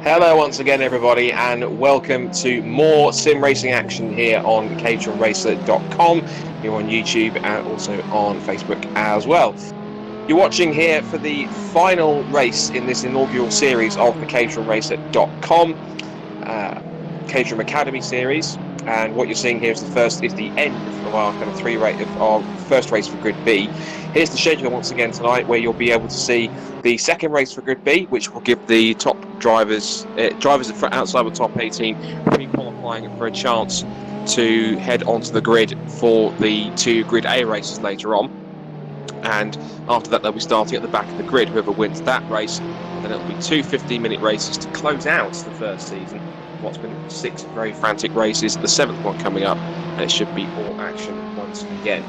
Hello once again everybody, and welcome to more sim racing action here on caterhamracer.com, here on YouTube and also on Facebook as well. You're watching here for the final race in this inaugural series of the caterhamracer.com Caterham Academy series, and what you're seeing here is the end of our kind of our first race for Grid B. Here's the schedule once again tonight, where you'll be able to see the second race for Grid B, which will give the top drivers outside the top 18 pre-qualifying for a chance to head onto the grid for the two Grid A races later on. And after that, they'll be starting at the back of the grid, whoever wins that race. And then it'll be two 15-minute races to close out the first season. What's been 6 very frantic races, the 7th one coming up, and it should be all action once again.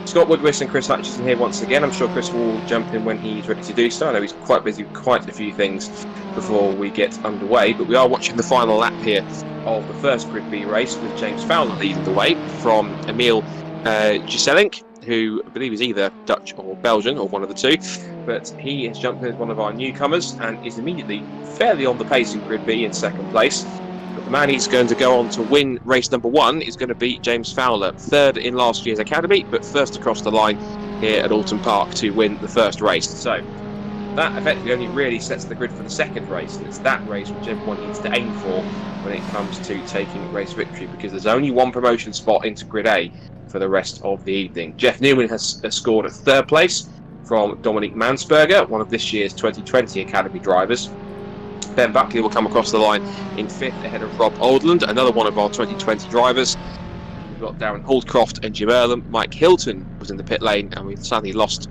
Scott Woodwiss and Chris Hutchinson here once again. I'm sure Chris will jump in when he's ready to do so. I know he's quite busy with quite a few things before we get underway, but we are watching the final lap here of the first Grid B race, with James Fowler leading the way from Emil Giselink, who I believe is either Dutch or Belgian, or one of the two, but he has jumped in as one of our newcomers and is immediately fairly on the pace in Grid B in second place. But the man he's going to go on to win race number 1 is going to be James Fowler, third in last year's Academy, but first across the line here at Oulton Park to win the first race. So that effectively only really sets the grid for the second race, and it's that race which everyone needs to aim for when it comes to taking race victory, because there's only one promotion spot into Grid A for the rest of the evening. Jeff Newman has scored a third place from Dominic Mansberger, one of this year's 2020 Academy drivers. Ben Buckley will come across the line in 5th ahead of Rob Oldland, another one of our 2020 drivers. We've got Darren Holdcroft and Jim Earlham. Mike Hilton was in the pit lane, and we've sadly lost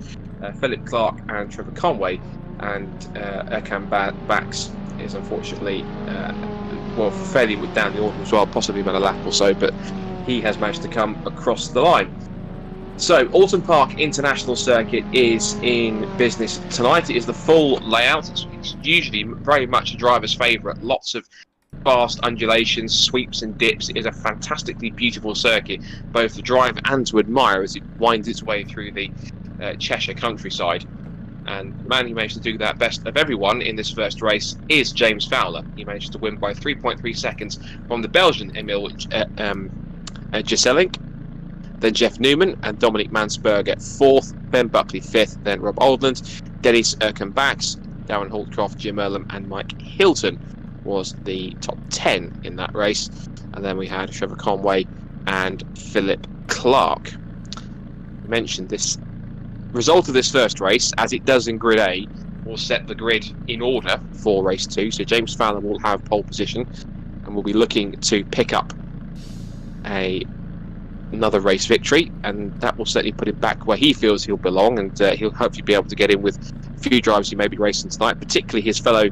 Philip Clark and Trevor Conway, and Erkan Bax is unfortunately fairly down the order as well, possibly about a lap or so, but he has managed to come across the line. So, Oulton Park International Circuit is in business tonight. It is the full layout. It's usually very much a driver's favourite. Lots of fast undulations, sweeps and dips. It is a fantastically beautiful circuit, both to drive and to admire as it winds its way through the Cheshire countryside. And the man who managed to do that best of everyone in this first race is James Fowler. He managed to win by 3.3 seconds from the Belgian Emil Giselink, then Jeff Newman and Dominic Mansberger 4th, Ben Buckley 5th, then Rob Oldland, Dennis Erkenbachs, Darren Holdcroft, Jim Earlham and Mike Hilton was the top 10 in that race. And then we had Trevor Conway and Philip Clark. I mentioned this result of this first race, as it does in Grid A, will set the grid in order for race 2. So James Fowler will have pole position and will be looking to pick up another race victory, and that will certainly put him back where he feels he'll belong, and he'll hopefully be able to get in with a few drivers who may be racing tonight, particularly his fellow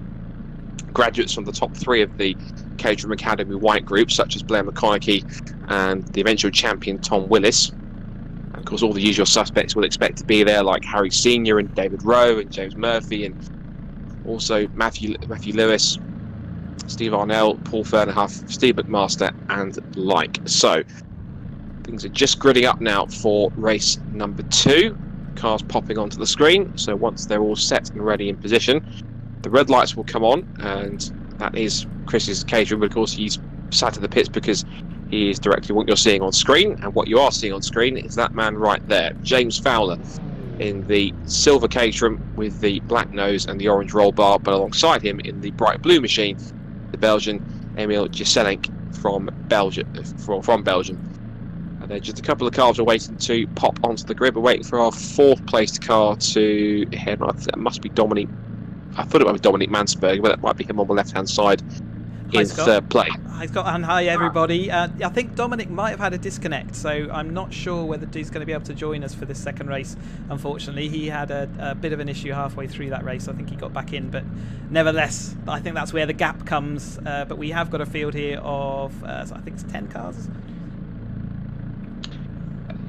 graduates from the top 3 of the Caterham Academy white group, such as Blair McConaughey and the eventual champion Tom Willis. And of course, all the usual suspects will expect to be there, like Harry Senior and David Rowe and James Murphy, and also Matthew Lewis, Steve Arnell, Paul Fernerhuff, Steve McMaster and like so. Things are just gridding up now for race number 2. Cars popping onto the screen, so once they're all set and ready in position, the red lights will come on, and that is Chris's Caterham, but of course he's sat at the pits because he is directly what you're seeing on screen, and what you are seeing on screen is that man right there, James Fowler, in the silver Caterham with the black nose and the orange roll bar, but alongside him in the bright blue machine, the Belgian Emil Giselink from Belgium. And then just a couple of cars are waiting to pop onto the grid. We're waiting for our 4th placed car to head. That must be Dominic. I thought it might be Dominic Mansberg, but that might be him on the left-hand side in 3rd place. Hi Scott, and hi everybody. I think Dominic might have had a disconnect, so I'm not sure whether he's going to be able to join us for this second race. Unfortunately, he had a bit of an issue halfway through that race. I think he got back in, but nevertheless, I think that's where the gap comes. But we have got a field here of, so I think it's 10 cars.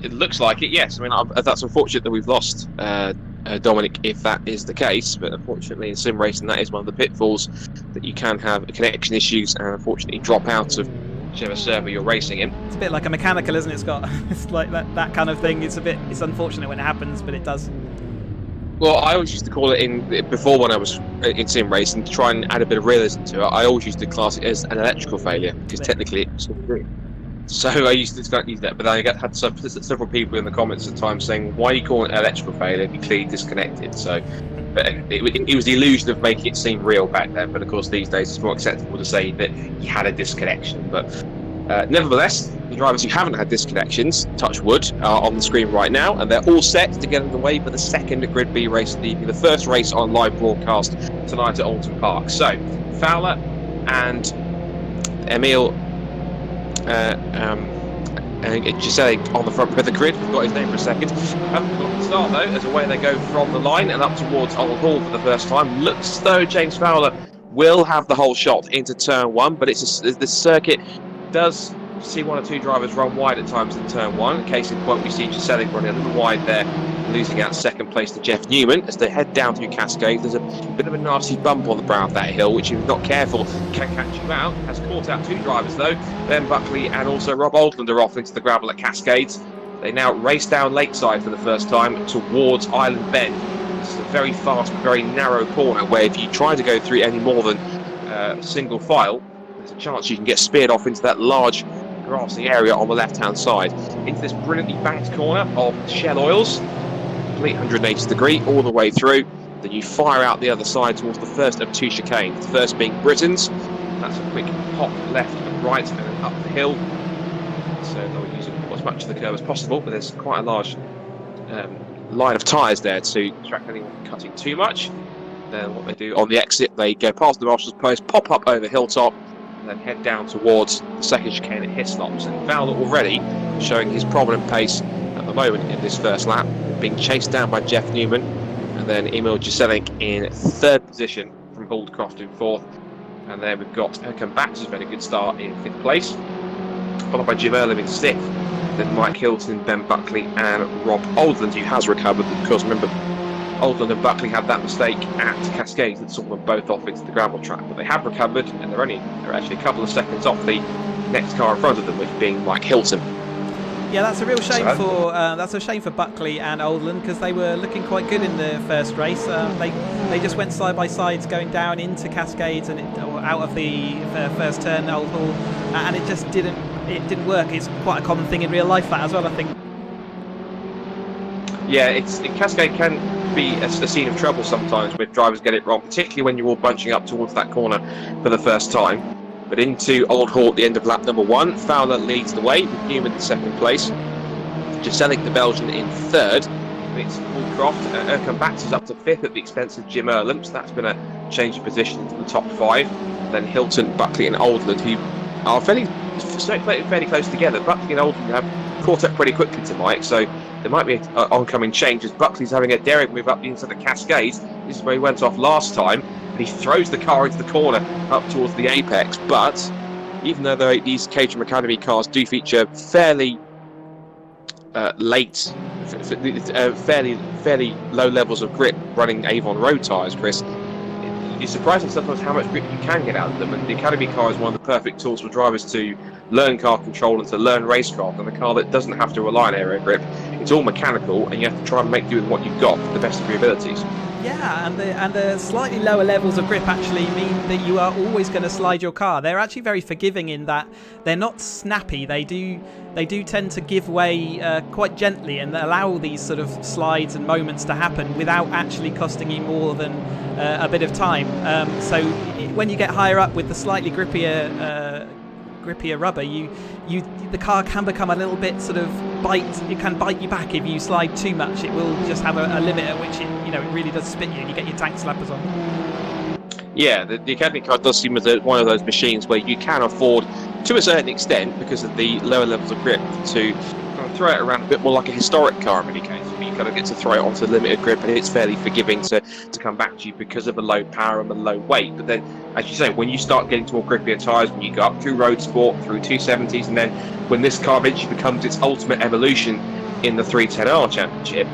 It looks like it, yes. I mean, that's unfortunate that we've lost Dominic, if that is the case, but unfortunately in sim racing that is one of the pitfalls, that you can have connection issues and unfortunately drop out of whichever server you're racing in. It's a bit like a mechanical, isn't it, Scott? It's like that kind of thing. It's unfortunate when it happens, but it does. Well, I always used to call it before when I was in sim racing to try and add a bit of realism to it. I always used to class it as an electrical failure because technically it was green. So I used to use that, but I had several people in the comments at the time saying, "Why are you calling it electrical failure? You clearly disconnected." So it was the illusion of making it seem real back then. But of course, these days it's more acceptable to say that you had a disconnection. But nevertheless, the drivers who haven't had disconnections, touch wood, are on the screen right now, and they're all set to get underway for the second Grid B race of the evening, the first race on live broadcast tonight at Oulton Park. So Fowler and Emil Gisele on the front with the grid. We've got his name for a second. Haven't got the start though, as away they go from the line and up towards Old Hall for the first time. Looks as though James Fowler will have the whole shot into turn one, but the circuit does see one or two drivers run wide at times in turn one. Case in point, we see Gisele running a little wide there, losing out second place to Jeff Newman as they head down through Cascades. There's a bit of a nasty bump on the brow of that hill, which if you're not careful can catch you out. Has caught out two drivers though. Ben Buckley and also Rob Oldland are off into the gravel at Cascades. They now race down Lakeside for the first time towards Island Bend. This is a very fast, very narrow corner where if you try to go through any more than single file, there's a chance you can get speared off into that large grassy area on the left-hand side. Into this brilliantly banked corner of Shell Oils, complete 180 degree all the way through. Then you fire out the other side towards the first of two chicanes. The first being Britain's. That's a quick hop left and right and then up the hill. So they'll use as much of the curve as possible, but there's quite a large line of tyres there to distract anyone from cutting too much. Then what they do on the exit, they go past the marshal's post, pop up over Hilltop, and then head down towards the second chicane at Hislops. And Fowler already showing his prominent pace at the moment in this first lap, being chased down by Jeff Newman, and then Emil Gisele in third position from Holdcroft in fourth. And then we've got Hutchinson who's made a good start in fifth place, followed by Jim Earlham in sixth, then Mike Hilton, Ben Buckley and Rob Oldland, who has recovered. Of course, remember, Oldland and Buckley had that mistake at Cascades that saw them both off into the gravel track, but they have recovered and they're actually a couple of seconds off the next car in front of them, which being Mike Hilton. Yeah, that's a real shame for Buckley and Oldland because they were looking quite good in the first race. They just went side by sides going down into Cascades and out of the first turn, Old Hall, and it just didn't work. It's quite a common thing in real life that as well, I think. Yeah, Cascade can be a scene of trouble sometimes when drivers get it wrong, particularly when you're all bunching up towards that corner for the first time. But into Old Hall at the end of lap number one, Fowler leads the way with Newman in second place. Gisele, the Belgian, in third. It's Woolcroft. Erkenbach is up to fifth at the expense of Jim Earlham, so that's been a change of position into the top five. Then Hilton, Buckley and Oldland, who are fairly close together. Buckley and Oldland have caught up pretty quickly to Mike, so there might be an oncoming change as Buckley's having a daring move up into the Cascades. This is where he went off last time. He throws the car into the corner up towards the apex, but even though these Caterham Academy cars do feature fairly fairly low levels of grip running Avon road tyres, Chris, it's surprising sometimes how much grip you can get out of them, and the Academy car is one of the perfect tools for drivers to learn car control and to learn racecraft, and a car that doesn't have to rely on aero grip. It's all mechanical and you have to try and make do with what you've got to the best of your abilities. Yeah, and the slightly lower levels of grip actually mean that you are always going to slide your car. They're actually very forgiving in that they're not snappy. They do tend to give way quite gently and allow these sort of slides and moments to happen without actually costing you more than a bit of time. So when you get higher up with the slightly grippier rubber, the car can become a little bit sort of it can bite you back if you slide too much. It will just have a limit at which it really does spit you and you get your tank slappers on. Yeah, the Academy car does seem as one of those machines where you can afford, to a certain extent, because of the lower levels of grip, to kind of throw it around a bit more like a historic car in many cases. You kind of get to throw it onto limited grip and it's fairly forgiving to come back to you because of the low power and the low weight. But then, as you say, when you start getting to more grippier tyres, when you go up through road sport, through 270s, and then when this car eventually becomes its ultimate evolution in the 310R Championship,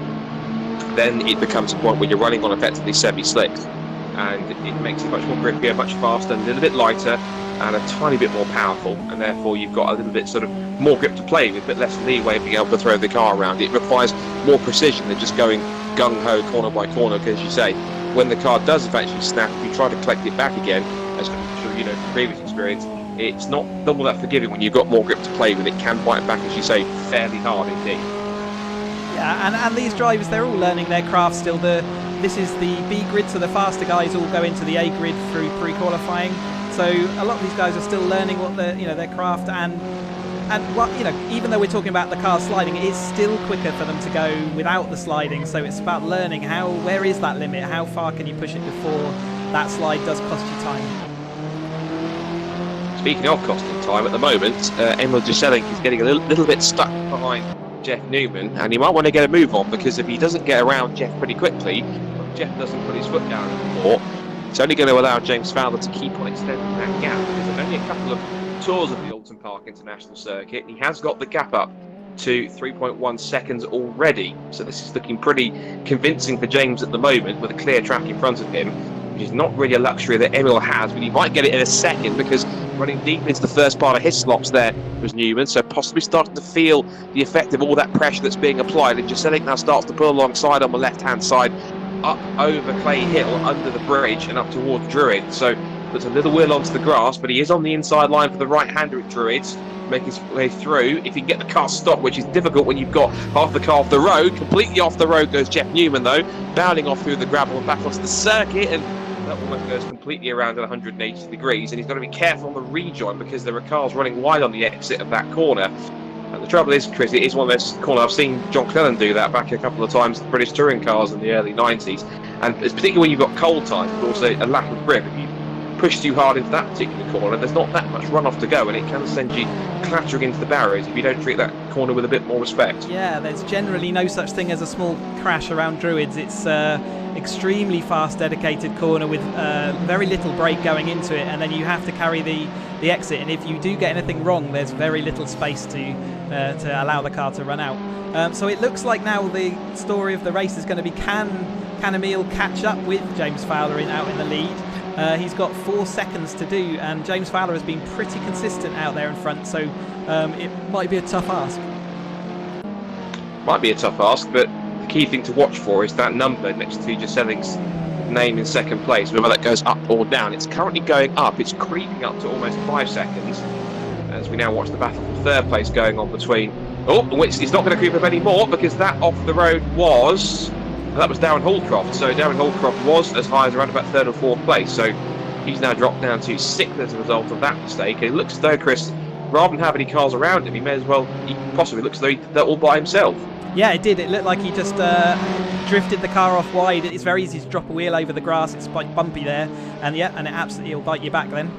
then it becomes a point where you're running on effectively semi-slicks, and it makes it much more grippier, much faster, a little bit lighter, and a tiny bit more powerful, and therefore you've got a little bit sort of more grip to play with, but less leeway of being able to throw the car around. It requires more precision than just going gung-ho corner by corner, because as you say, when the car does eventually snap, if you try to collect it back again, as I'm sure you know from previous experience, it's not double that forgiving when you've got more grip to play with. It can bite back, as you say, fairly hard indeed. Yeah, and these drivers, they're all learning their craft still. This is the B grid, so the faster guys all go into the A grid through pre-qualifying. So a lot of these guys are still learning what their craft, and what, even though we're talking about the car sliding, it is still quicker for them to go without the sliding. So it's about learning where is that limit, how far can you push it before that slide does cost you time. Speaking of costing time, at the moment, Emil Giselig is getting a little bit stuck behind Jeff Newman, and he might want to get a move on, because if he doesn't get around Jeff pretty quickly, Jeff doesn't put his foot down anymore, it's only going to allow James Fowler to keep on extending that gap, because there's only a couple of tours of the Oulton Park International Circuit, and he has got the gap up to 3.1 seconds already. So this is looking pretty convincing for James at the moment, with a clear track in front of him, which is not really a luxury that Emil has, but he might get it in a second, because running deep into the first part of his slots there was Newman, so possibly starting to feel the effect of all that pressure that's being applied, and Giselig now starts to pull alongside on the left-hand side, up over Clay Hill, under the bridge, and up towards Druid. So puts a little wheel onto the grass, but he is on the inside line for the right-hander at Druids, making his way through. If he can get the car stopped, which is difficult when you've got half the car off the road, completely off the road goes Jeff Newman, though, bounding off through the gravel and back onto the circuit, and that almost goes completely around at 180 degrees, and he's got to be careful on the rejoin, because there are cars running wide on the exit of that corner. And the trouble is, Chris, it is one of those corners. I've seen John Clellan do that back a couple of times with British touring cars in the early 90s, and it's particularly when you've got cold tyres, but also a lack of grip. If you push too hard into that particular corner, there's not that much runoff to go, and it can send you clattering into the barriers if you don't treat that corner with a bit more respect. Yeah, there's generally no such thing as a small crash around Druids. It's extremely fast, dedicated corner with very little brake going into it, and then you have to carry the exit, and if you do get anything wrong, there's very little space to allow the car to run out. So it looks like now the story of the race is going to be, can Emil catch up with James Fowler out in the lead? He's got 4 seconds to do, and James Fowler has been pretty consistent out there in front, so it might be a tough ask. Might be a tough ask, but the key thing to watch for is that number next to Giselig's name in second place, whether that goes up or down. It's currently going up. It's creeping up to almost 5 seconds as we now watch the battle for third place going on between... Oh, which it's not going to creep up anymore, because that off the road was... That was Darren Hallcroft. So Darren Hallcroft was as high as around about 3rd or 4th place. So he's now dropped down to 6th as a result of that mistake. And it looks as though, Chris, rather than have any cars around him, he may as well... He possibly looks as though he did that all by himself. Yeah, it did. It looked like he just drifted the car off wide. It's very easy to drop a wheel over the grass. It's quite bumpy there, and it absolutely will bite you back then.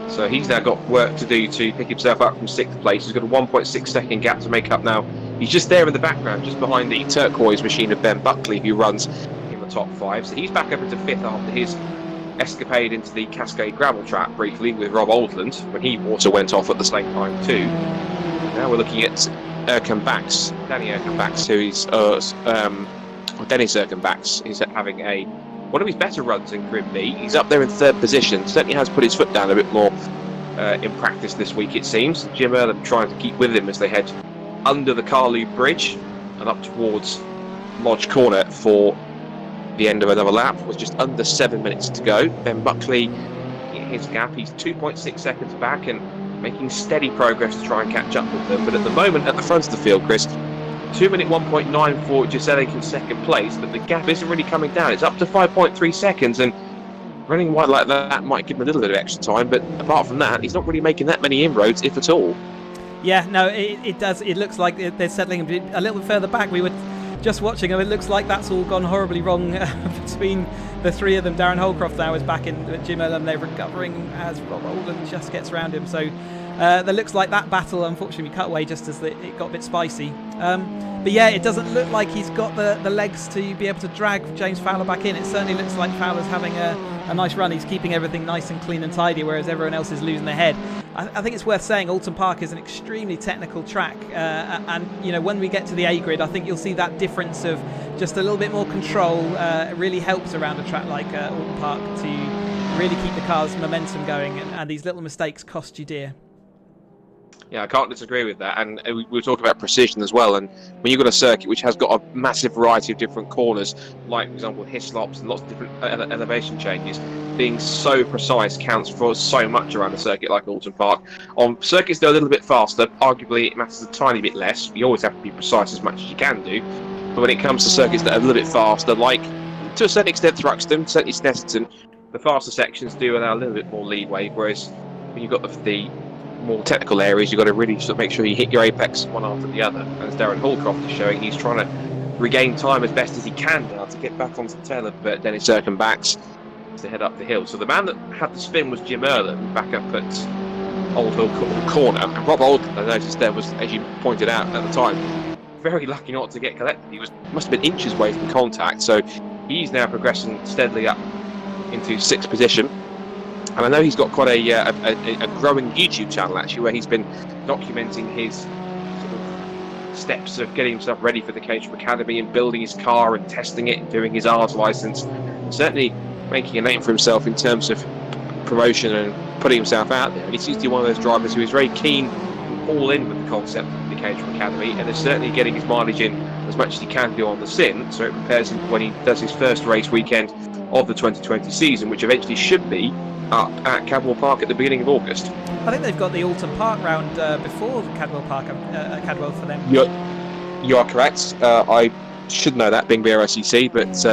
So he's now got work to do to pick himself up from 6th place. He's got a 1.6 second gap to make up now. He's just there in the background, just behind the turquoise machine of Ben Buckley, who runs in the top 5. So he's back up into 5th after his escapade into the Cascade gravel trap briefly with Rob Oldland, when he also went off at the same time too. Now we're looking at Danny Erkenbachs, who is Dennis Erkenbachs is having one of his better runs in Grid B. He's up there in 3rd position. Certainly has put his foot down a bit more in practice this week, it seems. Jim Erlen trying to keep with him as they head under the Carlu Bridge and up towards Lodge Corner for the end of another lap. It was just under 7 minutes to go. Ben Buckley, in his gap, he's 2.6 seconds back and making steady progress to try and catch up with them. But at the moment, at the front of the field, Chris, 2 minute 1.9 for Giselig in 2nd place, but the gap isn't really coming down. It's up to 5.3 seconds, and running wide like that might give him a little bit of extra time, but apart from that, he's not really making that many inroads, if at all. Yeah, no, it does. It looks like they're settling a little bit further back. We were just watching them. It looks like that's all gone horribly wrong between the three of them. Darren Holcroft now is back in Jim Ellen. They're recovering as Rob Oldham just gets around him. So that looks like that battle, unfortunately, cut away just as it got a bit spicy. But yeah, it doesn't look like he's got the legs to be able to drag James Fowler back in. It certainly looks like Fowler's having a nice run. He's keeping everything nice and clean and tidy, whereas everyone else is losing their head. I think it's worth saying Oulton Park is an extremely technical track, and you know, when we get to the A grid, I think you'll see that difference of just a little bit more control really helps around a track like Oulton Park to really keep the car's momentum going, and these little mistakes cost you dear. Yeah, I can't disagree with that. And we were talking about precision as well. And when you've got a circuit which has got a massive variety of different corners, like, for example, hislops and lots of different elevation changes, being so precise counts for so much around a circuit like Oulton Park. On circuits that are a little bit faster, arguably it matters a tiny bit less. You always have to be precise as much as you can do. But when it comes to circuits that are a little bit faster, like, to a certain extent, Thruxton, certainly Snetterton, the faster sections do allow a little bit more leeway, whereas when you've got the more technical areas, you've got to really sort of make sure you hit your apex one after the other. And as Darren Hallcroft is showing, he's trying to regain time as best as he can now to get back onto the tail of Dennis Circumbax to head up the hill. So the man that had the spin was Jim Erlen back up at Old Hill Corner. And Rob Oldham, I noticed there was, as you pointed out at the time, very lucky not to get collected. He must have been inches away from contact. So he's now progressing steadily up into 6th position. And I know he's got quite a growing YouTube channel, actually, where he's been documenting his sort of steps of getting himself ready for the Caterham Academy and building his car and testing it and doing his R's license. And certainly making a name for himself in terms of promotion and putting himself out there. And he seems to be one of those drivers who is very keen, all in with the concept of the Caterham Academy, and is certainly getting his mileage in as much as he can do on the sim, so it prepares him when he does his first race weekend of the 2020 season, which eventually should be up at Cadwell Park at the beginning of August. I think they've got the Oulton Park round before Cadwell Park at Cadwell for them. You are correct. I should know that, being BRSEC, but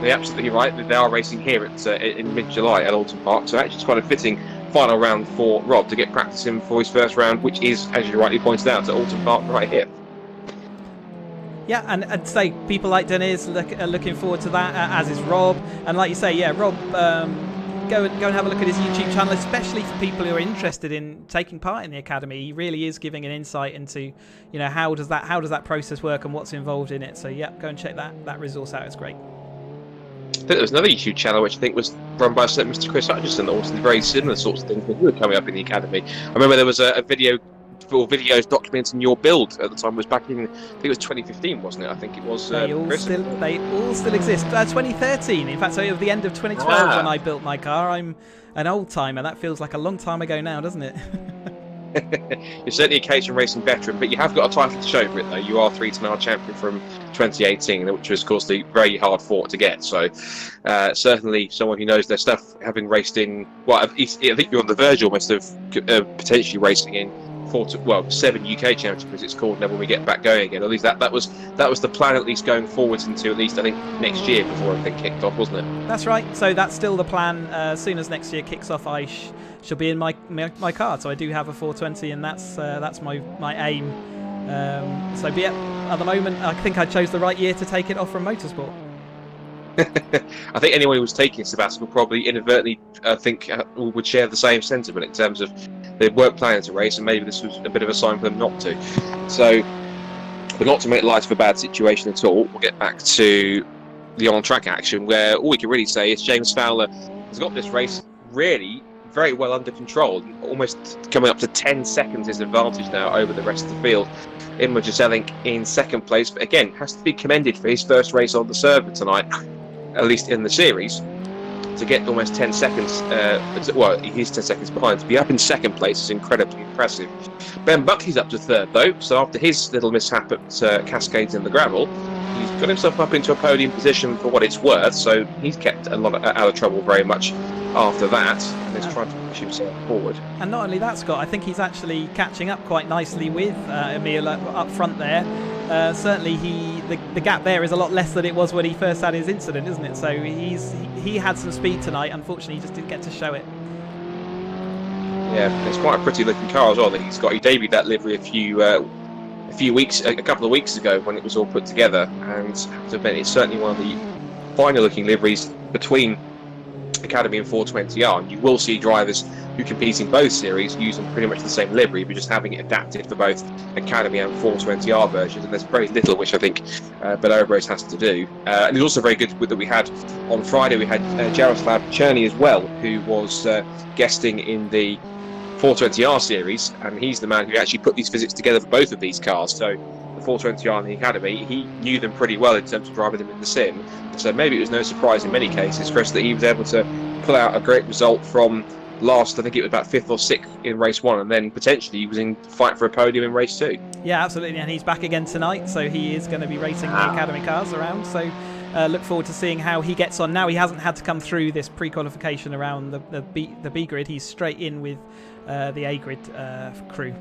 you're absolutely right. They are racing here in mid-July at Oulton Park, so actually it's quite a fitting final round for Rob to get practice in for his first round, which is, as you rightly pointed out, at Oulton Park right here. Yeah, and I'd say people like Dennis are looking forward to that, as is Rob. And like you say, yeah, Rob, go and have a look at his YouTube channel, especially for people who are interested in taking part in the academy. He really is giving an insight into, how does that process work and what's involved in it. So yeah, go and check that resource out. It's great. I think there was another YouTube channel which I think was run by Mr. Chris Hutchinson that also did very similar sorts of things when you were coming up in the academy. I remember there was a video or videos documenting your build at the time. It was back in, I think it was 2015, wasn't it? I think it was. They all still exist. 2013. In fact, so it was the end of 2012 when I built my car. I'm an old timer. That feels like a long time ago now, doesn't it? You're certainly a Caterham racing veteran, but you have got a title to show for it, though. You are 3-to-9 champion from 2018, which was, of course, very hard fought to get. So, certainly someone who knows their stuff, having raced in, I think you're on the verge almost of potentially racing in 7 UK championships it's called now when we get back going again. At least that was the plan, at least going forwards into at least I think next year before everything kicked off, wasn't it? That's right. So that's still the plan. As soon as next year kicks off, I shall be in my car. So I do have a 420, and that's my aim. So yeah, at the moment I think I chose the right year to take it off from motorsport. I think anyone who was taking sabbatical probably inadvertently would share the same sentiment in terms of they weren't planning to race, and maybe this was a bit of a sign for them not to. So, but not to make light of a bad situation at all, we'll get back to the on-track action, where all we can really say is James Fowler has got this race really very well under control, almost coming up to 10 seconds his advantage now over the rest of the field. Inma Jesselink in second place, but again, has to be commended for his first race on the server tonight, at least in the series, to get almost 10 seconds, he's 10 seconds behind. To be up in second place is incredibly impressive. Ben Buckley's up to third, though, so after his little mishap at Cascades in the gravel, he's got himself up into a podium position for what it's worth, so he's kept a lot out of trouble very much after that, and is trying to push himself forward. And not only that, Scott, I think he's actually catching up quite nicely with Emil up front there. Certainly the gap there is a lot less than it was when he first had his incident, isn't it? So he had some speed tonight. Unfortunately, he just didn't get to show it. Yeah, it's quite a pretty looking car as well that he's got. He debuted that livery a couple of weeks ago when it was all put together, and I have to admit, it's certainly one of the finer looking liveries between Academy and 420R. And you will see drivers who compete in both series using pretty much the same livery, but just having it adapted for both Academy and 420R versions, and there's very little which I think Belobros has to do. And it's also very good that we had on Friday, we had Jaroslav Cherny as well, who was guesting in the 420R series, and he's the man who actually put these physics together for both of these cars. So the 420R and the Academy, he knew them pretty well in terms of driving them in the sim, so maybe it was no surprise in many cases for us that he was able to pull out a great result from last, I think it was about 5th or 6th in race 1, and then potentially he was in fight for a podium in race 2. Yeah, absolutely, and he's back again tonight, so he is going to be racing the Academy cars around. So look forward to seeing how he gets on now. He hasn't had to come through this pre-qualification around the B grid. He's straight in with the A grid crew.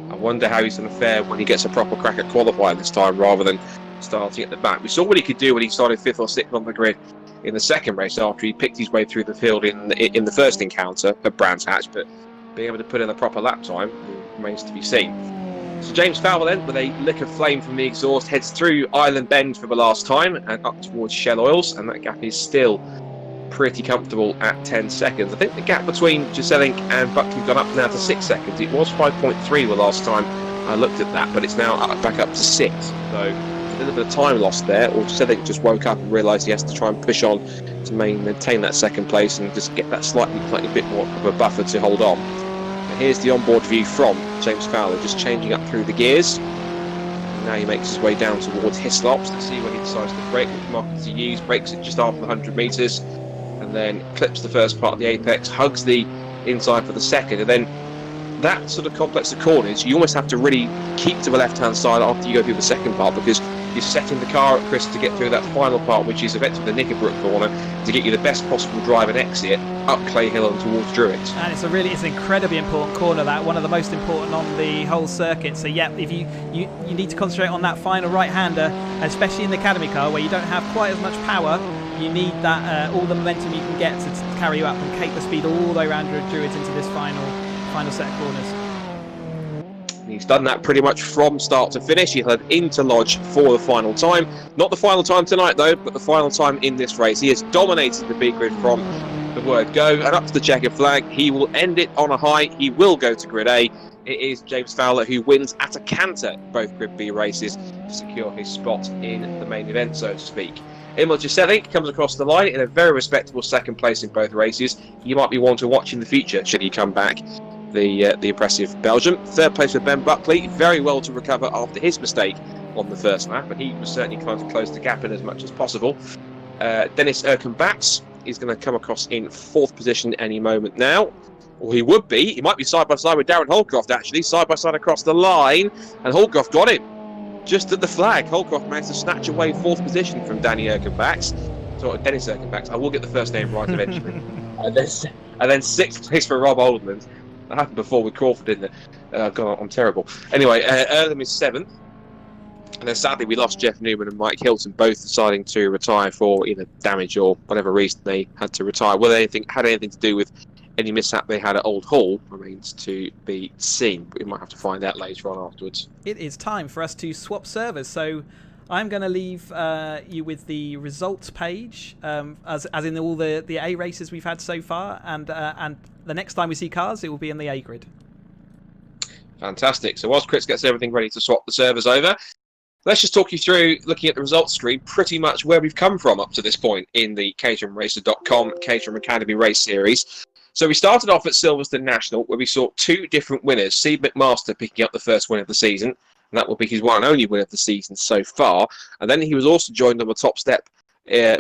I wonder how he's going to fare when he gets a proper crack at qualifying this time rather than starting at the back. We saw what he could do when he started 5th or 6th on the grid in the second race after he picked his way through the field in the first encounter at Brands Hatch, but being able to put in a proper lap time remains to be seen. So James Fowler then, with a lick of flame from the exhaust, heads through Island Bend for the last time and up towards Shell Oils, and that gap is still pretty comfortable at 10 seconds. I think the gap between Gisselink and Buckley's gone up now to 6 seconds. It was 5.3 the last time I looked at that, but it's now back up to 6. So a little bit of time lost there, or Gisselink just woke up and realised he has to try and push on to maintain that second place and just get that slightly bit more of a buffer to hold on. But here's the onboard view from James Fowler, just changing up through the gears. Now he makes his way down towards Hislops. Let's see when he decides to brake, which marker to use. Brakes it just after the 100 metres, and then clips the first part of the apex, hugs the inside for the second, and then that sort of complex of corners, you almost have to really keep to the left-hand side after you go through the second part, because you're setting the car up, Chris, to get through that final part, which is effectively the Knickerbrook corner, to get you the best possible drive and exit up Clay Hill and towards Druitt. And it's an incredibly important corner, that one of the most important on the whole circuit. So yeah, if you need to concentrate on that final right-hander, especially in the Academy car where you don't have quite as much power. You need that all the momentum you can get to carry you up and keep the speed all the way around Druitt into this final set of corners. He's done that pretty much from start to finish. He led into Lodge for the final time. Not the final time tonight though, but the final time in this race. He has dominated the B grid from the word go and up to the checkered flag. He will end it on a high. He will go to grid A. It is James Fowler who wins at a canter both grid B races to secure his spot in the main event, so to speak. Emil Gisselink comes across the line in a very respectable second place in both races. He might be one to watch in the future should he come back, the impressive Belgian. Third place for Ben Buckley, very well to recover after his mistake on the first lap, and he was certainly trying to close the gap in as much as possible. Dennis Erkenbach is going to come across in 4th position any moment now. Or he would be. He might be side by side with Darren Holcroft, actually, side by side across the line, and Holcroft got him. Just at the flag, Holcroft managed to snatch away 4th position from Dennis Erkenbach. I will get the first name right eventually. and then 6th place for Rob Oldland. That happened before with Crawford, didn't it? God, I'm terrible. Anyway, Earlham is 7th. And then sadly we lost Jeff Newman and Mike Hilton, both deciding to retire for either damage or whatever reason they had to retire. Whether anything had anything to do with any mishap they had at Old Hall remains to be seen. We might have to find out later on afterwards. It is time for us to swap servers. So I'm going to leave you with the results page, as in all the A races we've had so far, and the next time we see cars, it will be in the A grid. Fantastic. So whilst Chris gets everything ready to swap the servers over, let's just talk you through, looking at the results screen, pretty much where we've come from up to this point in the caterhamracer.com Caterham Academy Race Series. So we started off at Silverstone National, where we saw 2 different winners. Steve McMaster picking up the first win of the season, and that will be his one and only win of the season so far. And then he was also joined on the top step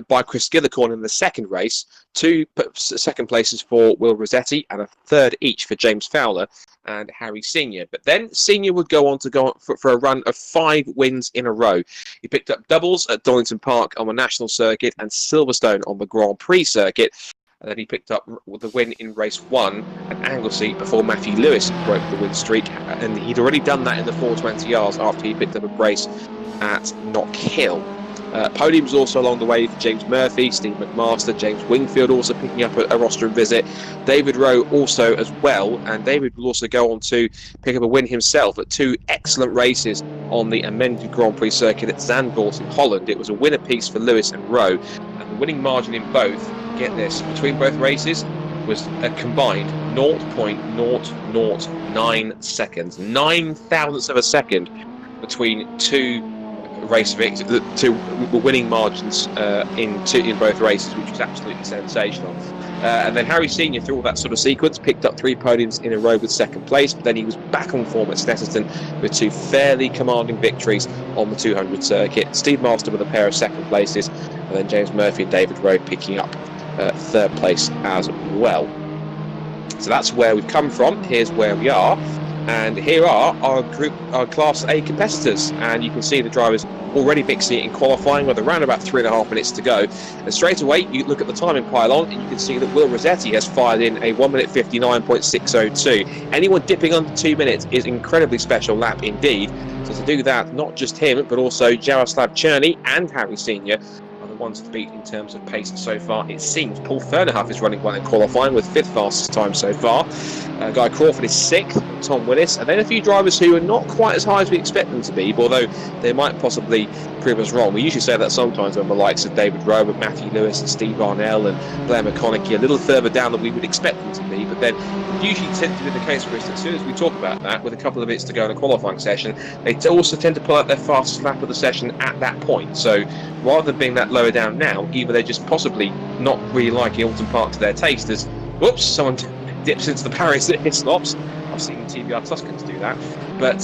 by Chris Gillicorn in the second race. 2 second places for Will Rossetti and a third each for James Fowler and Harry Senior. But then Senior would go on for a run of 5 wins in a row. He picked up doubles at Oulton Park on the national circuit and Silverstone on the Grand Prix circuit. And then he picked up the win in race 1 at Anglesey before Matthew Lewis broke the win streak. And he'd already done that in the 420 Rs after he picked up a brace at Knock Hill. Podiums also along the way for James Murphy, Steve McMaster, James Wingfield also picking up a rostrum visit. David Rowe also as well, and David will also go on to pick up a win himself at 2 excellent races on the amended Grand Prix circuit at Zandvoort in Holland. It was a win apiece for Lewis and Rowe, and the winning margin in both, get this, between both races was a combined 0.0009 seconds, 9 thousandths of a second between 2 race victories, 2 winning margins in both races, which was absolutely sensational. And then Harry Senior, through all that sort of sequence, picked up 3 podiums in a row with second place, but then he was back on form at Snetterton with 2 fairly commanding victories on the 200 circuit. Steve Master with a pair of second places, and then James Murphy and David Rowe picking up third place as well. So that's where we've come from. Here's where we are. And here are our Class A competitors. And you can see the drivers already mixing it in qualifying with around about 3.5 minutes to go. And straight away, you look at the timing pylon and you can see that Will Rossetti has fired in a 1 minute 59.602. Anyone dipping under 2 minutes is an incredibly special lap indeed. So to do that, not just him, but also Jaroslav Cherny and Harry Senior are the ones to beat in terms of pace so far. It seems Paul Fernerhuff is running well in qualifying with 5th fastest time so far. Guy Crawford is 6th, Tom Willis, and then a few drivers who are not quite as high as we expect them to be, although they might possibly prove us wrong. We usually say that sometimes when the likes of David Rowe and Matthew Lewis and Steve Arnell and Blair McConaughey are a little further down than we would expect them to be, but then usually tends to be the case for us that as soon as we talk about that, with a couple of minutes to go in a qualifying session, they also tend to pull out their fastest lap of the session at that point. So rather than being that lower down now, either they're just possibly not really liking Oulton Park to their taste, as whoops, someone dips into the Paris that hit stops. I've seen TBR Tuscans do that, but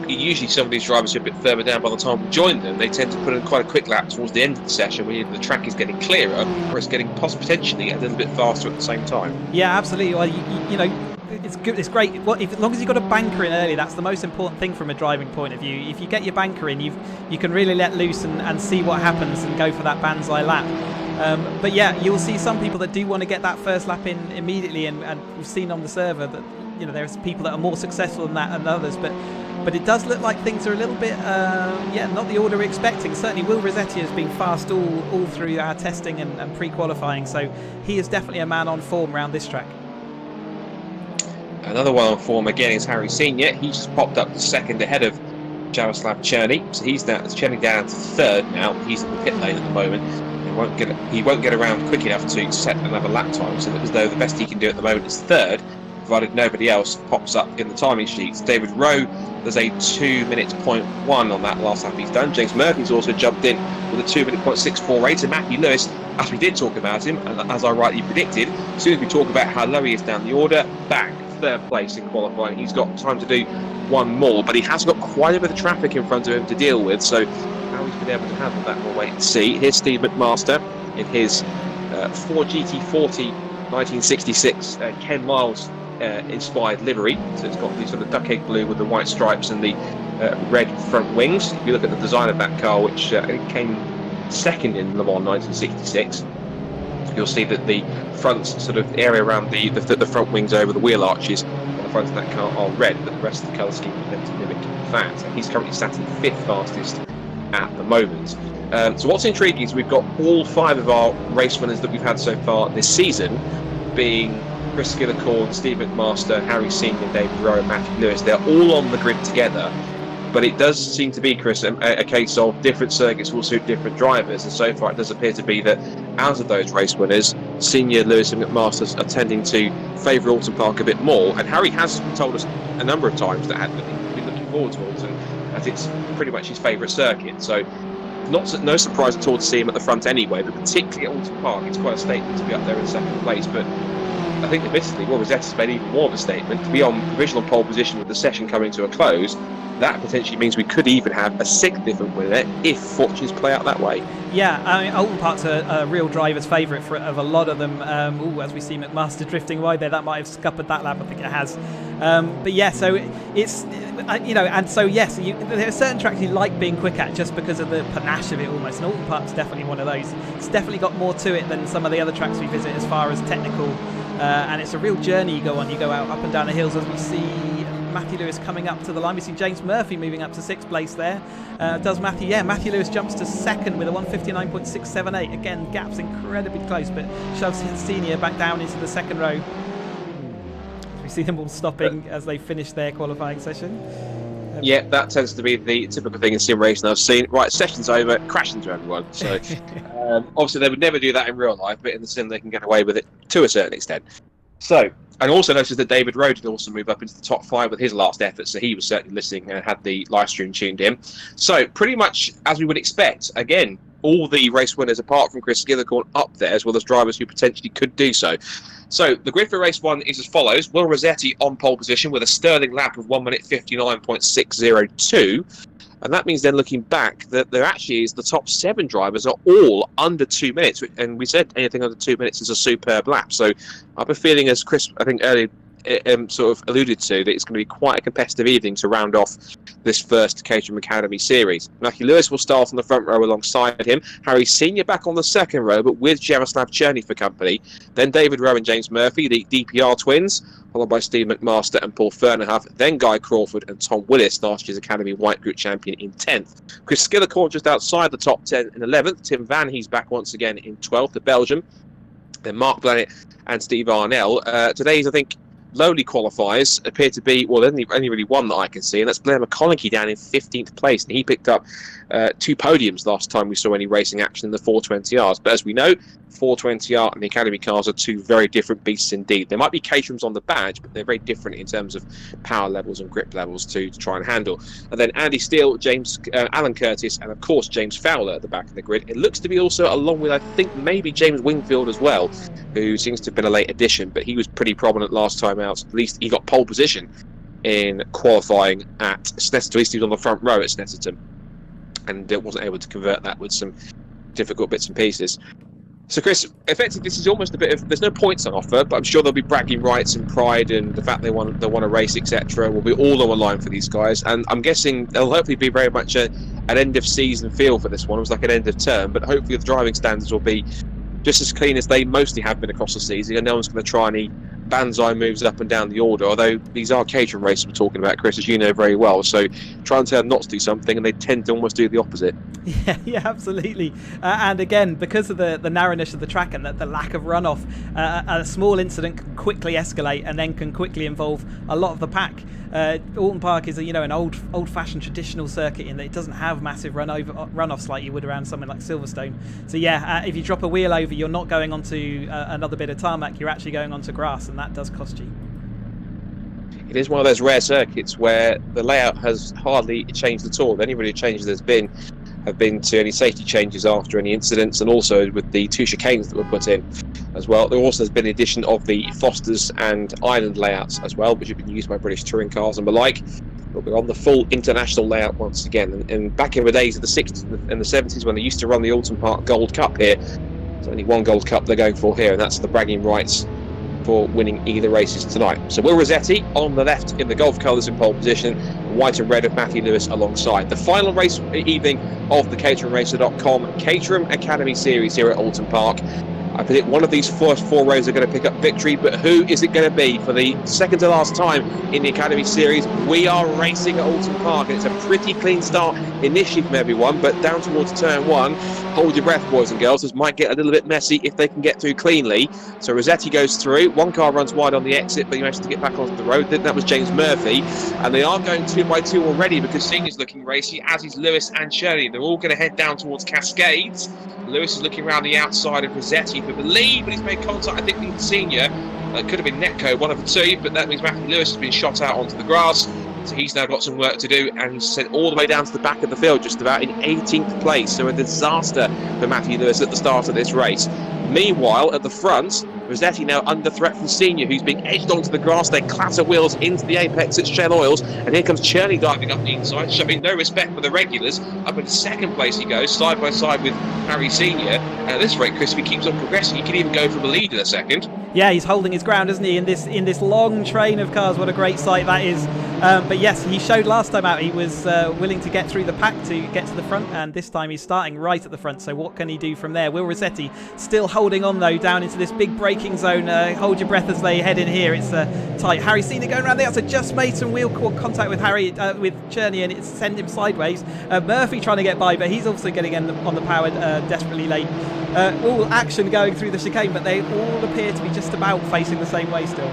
usually some of these drivers who are a bit further down by the time we join them, they tend to put in quite a quick lap towards the end of the session when the track is getting clearer, or it's getting potentially a little bit faster at the same time. Yeah, absolutely. Well, you know, it's good. It's great. Well, as long as you've got a banker in early, that's the most important thing from a driving point of view. If you get your banker in, you can really let loose and see what happens and go for that Banzai lap. But yeah, you'll see some people that do want to get that first lap in immediately, and we've seen on the server that, you know, there's people that are more successful than that and others, but it does look like things are a little bit not the order we're expecting. Certainly Will Rossetti has been fast all through our testing and pre-qualifying, so he is definitely a man on form around this track. Another one on form again is Harry Senior. He's just popped up to 2nd ahead of Jaroslav Cherny, so he's now Cherny down to 3rd now. He's in the pit lane at the moment. He won't get around quick enough to set another lap time, so that as though the best he can do at the moment is 3rd, provided nobody else pops up in the timing sheets. David Rowe, there's a 2 minutes 0.1 on that last lap he's done. James Murphy's also jumped in with a 2 minute 0.648, and Matthew Lewis, as we did talk about him, and as I rightly predicted, as soon as we talk about how low he is down the order, bang, 3rd place in qualifying. He's got time to do one more, but he has got quite a bit of traffic in front of him to deal with, so how he's been able to handle that, we'll wait and see. Here's Steve McMaster in his Ford GT40 1966 Ken Miles inspired livery. So it's got the sort of duck egg blue with the white stripes and the red front wings. If you look at the design of that car, which came 2nd in Le Mans 1966, you'll see that the front sort of area around the front wings over the wheel arches on the front of that car are red, but the rest of the colour scheme is meant to mimic that. And he's currently sat in 5th fastest at the moment. So what's intriguing is we've got all 5 of our race winners that we've had so far this season, being Chris Skillicorn, Steve McMaster, Harry Senior, David Rowe and Matthew Lewis. They're all on the grid together, but it does seem to be, Chris, a case of different circuits will suit different drivers, and so far it does appear to be that out of those race winners, Senior, Lewis and McMaster are tending to favour Oulton Park a bit more, and Harry has told us a number of times that he's been looking forward to Oulton, as it's pretty much his favourite circuit, so no surprise at all to see him at the front anyway, but particularly at Oulton Park, it's quite a statement to be up there in 2nd place. But I think admittedly, Will Rossetti's made even more of a statement. To be on provisional pole position with the session coming to a close, that potentially means we could even have a 6th different winner if fortunes play out that way. Yeah, I mean, Oulton Park's a real driver's favourite of a lot of them. As we see McMaster drifting wide there, that might have scuppered that lap, I think it has. But yeah, so it's, and so yes, there are certain tracks you like being quick at just because of the panache of it almost, and Oulton Park's definitely one of those. It's definitely got more to it than some of the other tracks we visit as far as technical, and it's a real journey you go on. You go out up and down the hills, as we see Matthew Lewis coming up to the line. We see James Murphy moving up to 6th place there. Matthew Lewis jumps to 2nd with a 1:59.678. Again, gap's incredibly close, but shoves his Senior back down into the 2nd row. We see them all stopping as they finish their qualifying session. Yeah, that tends to be the typical thing in sim racing I've seen. Right, session's over, crash into everyone. So obviously they would never do that in real life, but in the sim they can get away with it to a certain extent. So, and also noticed that David Rowe did also move up into the top 5 with his last effort, so he was certainly listening and had the live stream tuned in. So, pretty much as we would expect, again, all the race winners apart from Chris Skillicorn up there, as well as drivers who potentially could do so. So, the grid for race 1 is as follows. Will Rossetti on pole position with a sterling lap of 1:59.602. And that means then looking back that there actually is the top 7 drivers are all under 2 minutes. And we said anything under 2 minutes is a superb lap. So I have a feeling, as Chris, I think earlier sort of alluded to, that it's going to be quite a competitive evening to round off this first Caterham Academy series. Matthew Lewis will start on the front row alongside him. Harry Senior back on the second row, but with Jaroslav Cherny for company. Then David Rowe and James Murphy, the DPR twins, followed by Steve McMaster and Paul Fernerhuff, then Guy Crawford and Tom Willis, last year's Academy White Group champion, in 10th. Chris Skillicorn just outside the top 10 in 11th. Tim Van Hees back once again in 12th, the Belgian. Then Mark Blannett and Steve Arnell. Today's, I think, lowly qualifiers appear to be, well, only really one that I can see, and that's Blair McConaughey down in 15th place, and he picked up 2 podiums last time we saw any racing action in the 420Rs. But as we know, 420R and the Academy cars are 2 very different beasts indeed. There might be Caterhams on the badge, but they're very different in terms of power levels and grip levels to try and handle. And then Andy Steele, Alan Curtis, and of course James Fowler at the back of the grid. It looks to be also along with, I think, maybe James Wingfield as well, who seems to have been a late addition, but he was pretty prominent last time out. At least he got pole position in qualifying at Snetterton. At least he was on the front row at Snetterton, and wasn't able to convert that with some difficult bits and pieces. So, Chris, effectively, this is almost a bit of, there's no points on offer, but I'm sure there'll be bragging rights and pride, and the fact they want to race, etc., will be all on the line for these guys. And I'm guessing there'll hopefully be very much an end of season feel for this one. It was like an end of term, but hopefully the driving standards will be just as clean as they mostly have been across the season, and no one's going to try any banzai moves up and down the order, although these are Caterham races we're talking about, Chris, as you know very well. So try and tell them not to do something, and they tend to almost do the opposite. Yeah, absolutely. And again, because of the narrowness of the track and the lack of runoff, a small incident can quickly escalate and then can quickly involve a lot of the pack. Oulton Park is an old-fashioned traditional circuit in that it doesn't have massive runoffs like you would around something like Silverstone. So yeah, if you drop a wheel over, you're not going onto another bit of tarmac, you're actually going onto grass, and that does cost you. It is one of those rare circuits where the layout has hardly changed at all. The only really changes there's been have been to any safety changes after any incidents, and also with the 2 chicanes that were put in as well. There also has been the addition of the Fosters and Island layouts as well, which have been used by British touring cars and the like. But we're on the full international layout once again. And back in the days of the 60s and the 70s, when they used to run the Oulton Park Gold Cup here, there's only one Gold Cup they're going for here, and that's the bragging rights for winning either races tonight. So Will Rossetti on the left in the Gulf colours in pole position, white and red of Matthew Lewis alongside. The final race evening of the caterhamracer.com Caterham Academy Series here at Oulton Park. I predict one of these first 4 rows are going to pick up victory, but who is it going to be for the second to last time in the Academy Series? We are racing at Oulton Park, and it's a pretty clean start initially from everyone, but down towards turn 1, hold your breath, boys and girls. This might get a little bit messy if they can get through cleanly. So Rossetti goes through, one car runs wide on the exit, but he manages to get back onto the road. That was James Murphy, and they are going 2 by 2 already, because Senior's looking racy, as is Lewis and Shirley. They're all going to head down towards Cascades. Lewis is looking around the outside of Rossetti, who believe, but he's made contact, I think, with Senior. It could have been Netco, one of the 2, but that means Matthew Lewis has been shot out onto the grass. So he's now got some work to do, and he's sent all the way down to the back of the field, just about in 18th place. So a disaster for Matthew Lewis at the start of this race. Meanwhile, at the front, Rossetti now under threat from Senior, who's being edged onto the grass. They clatter wheels into the apex at Shell Oils, and here comes Cherny diving up the inside, showing no respect for the regulars. Up in second place he goes, side by side with Harry Senior. And at this rate, Chris, if he keeps on progressing, he can even go for the lead in a second. Yeah, he's holding his ground, isn't he, in this long train of cars. What a great sight that is. But yes, he showed last time out he was willing to get through the pack to get to the front, and this time he's starting right at the front. So what can he do from there? Will Rossetti still holding on, though, down into this big braking zone. Hold your breath as they head in here. It's tight. Harry Senior going around the outside, just made some wheel contact with Cherny, and it's sent him sideways. Murphy trying to get by, but he's also getting on the power desperately late. All action going through the chicane, but they all appear to be just about facing the same way still.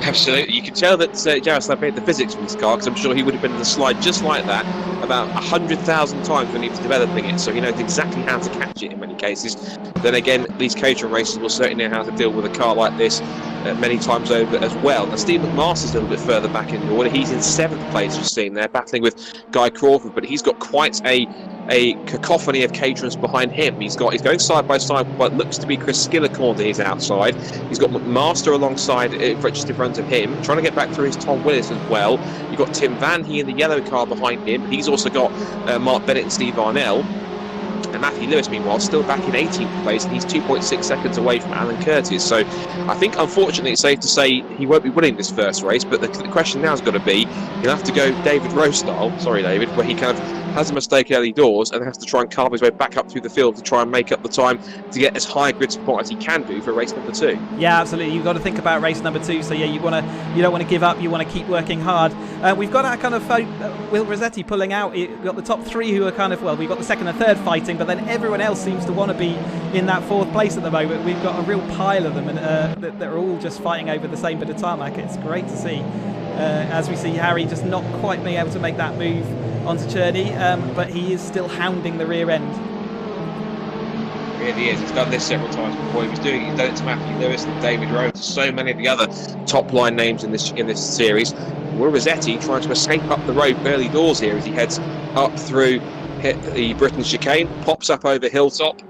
Absolutely. You can tell that Jaroslav made the physics from this car, because I'm sure he would have been in the slide just like that about 100,000 times when he was developing it, so he knows exactly how to catch it in many cases. Then again, these Caterham racers will certainly know how to deal with a car like this. many times over as well. Now, Steve McMaster's a little bit further back in the order. He's in 7th place, you've seen there, battling with Guy Crawford, but he's got quite a cacophony of Caterhams behind him. He's going side by side with what looks to be Chris Skillicorn to his outside. He's got McMaster alongside, just in front of him, trying to get back through his Tom Willis as well. You've got Tim Van Hee in the yellow car behind him. He's also got Mark Bennett and Steve Arnell. And Matthew Lewis, meanwhile, still back in 18th place, and he's 2.6 seconds away from Alan Curtis. So I think, unfortunately, it's safe to say he won't be winning this first race. But the question now has got to be, he'll have to go David Rowe style, sorry David, where he kind of has a mistake early doors and has to try and carve his way back up through the field to try and make up the time to get as high a grid support as he can do for race number 2. Yeah, absolutely. You've got to think about race number 2. So yeah, you don't want to give up. You want to keep working hard. We've got our kind of Will Rossetti pulling out. We've got the top 3 who are kind of, well, we've got the 2nd and 3rd fighting, but then everyone else seems to want to be in that 4th place at the moment. We've got a real pile of them, and they're all just fighting over the same bit of tarmac. It's great to see. As we see Harry just not quite being able to make that move onto Cherney, but he is still hounding the rear end. Really is. He's done this several times before. He's done it to Matthew Lewis and David Rowe, to so many of the other top line names in this series. Will Rossetti trying to escape up the road early doors here as he heads up through the Britain chicane, pops up over Hilltop,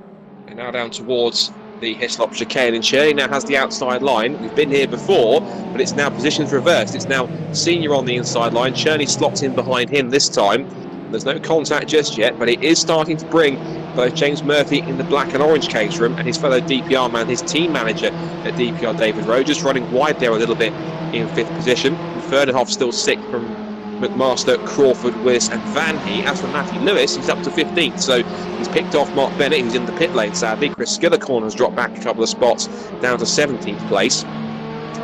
and now down towards the Hislop chicane. And Cherney now has the outside line. We've been here before, but it's now positions reversed. It's now Senior on the inside line. Cherney slots in behind him this time. There's no contact just yet, but it is starting to bring both James Murphy in the black and orange Caterham and his fellow DPR man, his team manager at DPR, David Rowe, just running wide there a little bit in 5th position. Furdenhoff still 6th from McMaster, Crawford, Willis and Van Hee. As for Matthew Lewis, he's up to 15th, so he's picked off Mark Bennett, who's in the pit lane sadly. Chris Skillicorn has dropped back a couple of spots down to 17th place.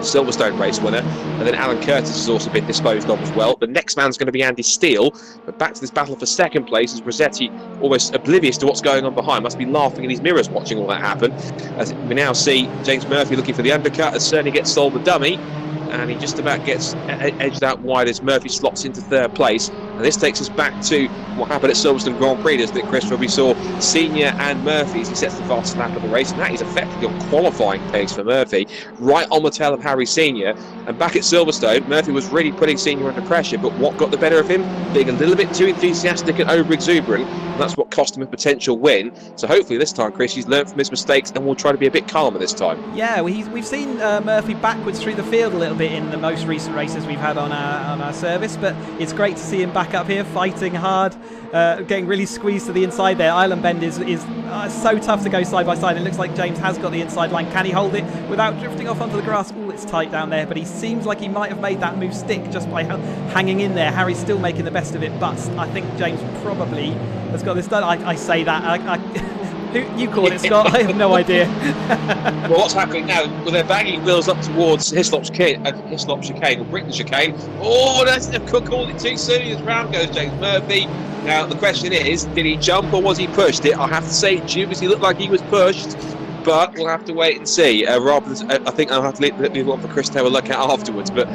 Silverstone race winner, and then Alan Curtis has also been disposed of as well. The next man's going to be Andy Steele, but back to this battle for 2nd place as Rossetti, almost oblivious to what's going on behind, must be laughing in his mirrors watching all that happen, as we now see James Murphy looking for the undercut as Cerny gets sold the dummy, and he just about gets edged out wide as Murphy slots into 3rd place. And this takes us back to what happened at Silverstone Grand Prix, doesn't it, Chris, where we saw Senior and Murphy as he sets the fastest lap of the race, and that is effectively on qualifying pace for Murphy, right on the tail of Harry Senior. And back at Silverstone, Murphy was really putting Senior under pressure, but what got the better of him? Being a little bit too enthusiastic and over-exuberant, and that's what cost him a potential win. So hopefully this time, Chris, he's learned from his mistakes and will try to be a bit calmer this time. Yeah, we've seen Murphy backwards through the field a little bit in the most recent races we've had on our service, but it's great to see him back up here fighting hard, getting really squeezed to the inside there. Island Bend is so tough to go side by side. It looks like James has got the inside line. Can he hold it without drifting off onto the grass? Oh, it's tight down there, but he seems like he might have made that move stick just by hanging in there. Harry's still making the best of it, but I think James probably has got this done. I say that. You call it, Scott. I have no idea. Well, what's happening now? Well, they're banging wheels up towards Hislop chicane, or Britain chicane. Oh, that's called it too soon. As round goes James Murphy. Now, the question is, did he jump or was he pushed? I have to say, Jubis, he looked like he was pushed, but we'll have to wait and see. Rather than, I think I'll have to leave one for Chris to have a look at afterwards. But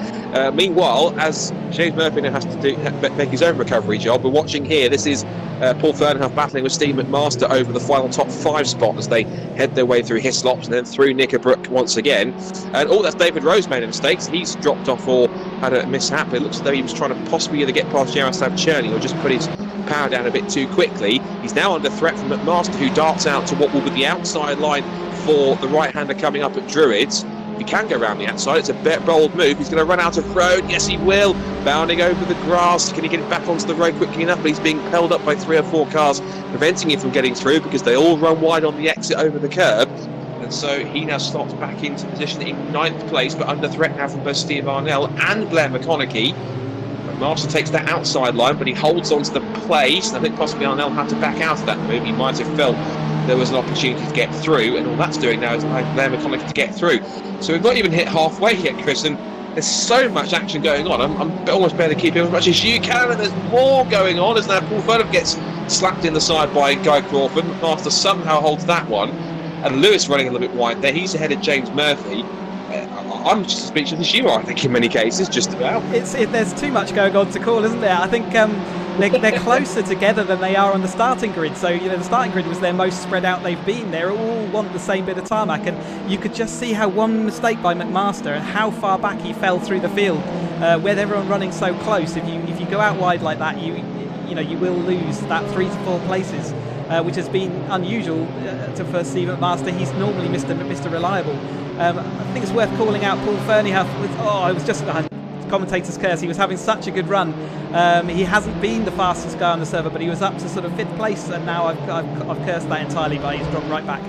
meanwhile, as James Murphy now has to make his own recovery job, we're watching here. This is Paul Fernhoff battling with Steve McMaster over the final top 5 spot as they head their way through Hislops and then through Knickerbrook once again. And that's David Rowe's made a mistake. He's dropped off or had a mishap. It looks as though he was trying to possibly either get past Jaroslav Cherney or just put his power down a bit too quickly. He's now under threat from McMaster, who darts out to what will be the outside line for the right-hander coming up at Druids. If he can go around the outside, it's a bold move. He's going to run out of road. Yes, he will. Bounding over the grass. Can he get it back onto the road quickly enough? But he's being held up by 3 or 4 cars, preventing him from getting through because they all run wide on the exit over the curb. And so he now slots back into position in 9th place, but under threat now from both Steve Arnell and Blair McConaughey. Master takes that outside line, but he holds on to the place. I think possibly Arnell had to back out of that move. He might have felt there was an opportunity to get through, and all that's doing now is allowing Blair McConaughey to get through. So we've not even hit halfway yet, Chris, and there's so much action going on. I'm almost barely keeping as much as you can, and there's more going on as now Paul Fernhoff gets slapped in the side by Guy Crawford. Master somehow holds that one, and Lewis running a little bit wide there. He's ahead of James Murphy. I'm just as speechless as you are, I think, in many cases, just about. There's too much going on to call, isn't there? I think they're closer together than they are on the starting grid. So, the starting grid was their most spread out they've been. They all want the same bit of tarmac, and you could just see how one mistake by McMaster and how far back he fell through the field with everyone running so close. If you go out wide like that, you will lose that 3 to 4 places, which has been unusual for Steve McMaster. He's normally Mr. Reliable. I think it's worth calling out Paul Ferniehoff. It was just commentator's curse. He was having such a good run. He hasn't been the fastest guy on the server, but he was up to sort of 5th place, and now I've cursed that entirely by he's dropped right back.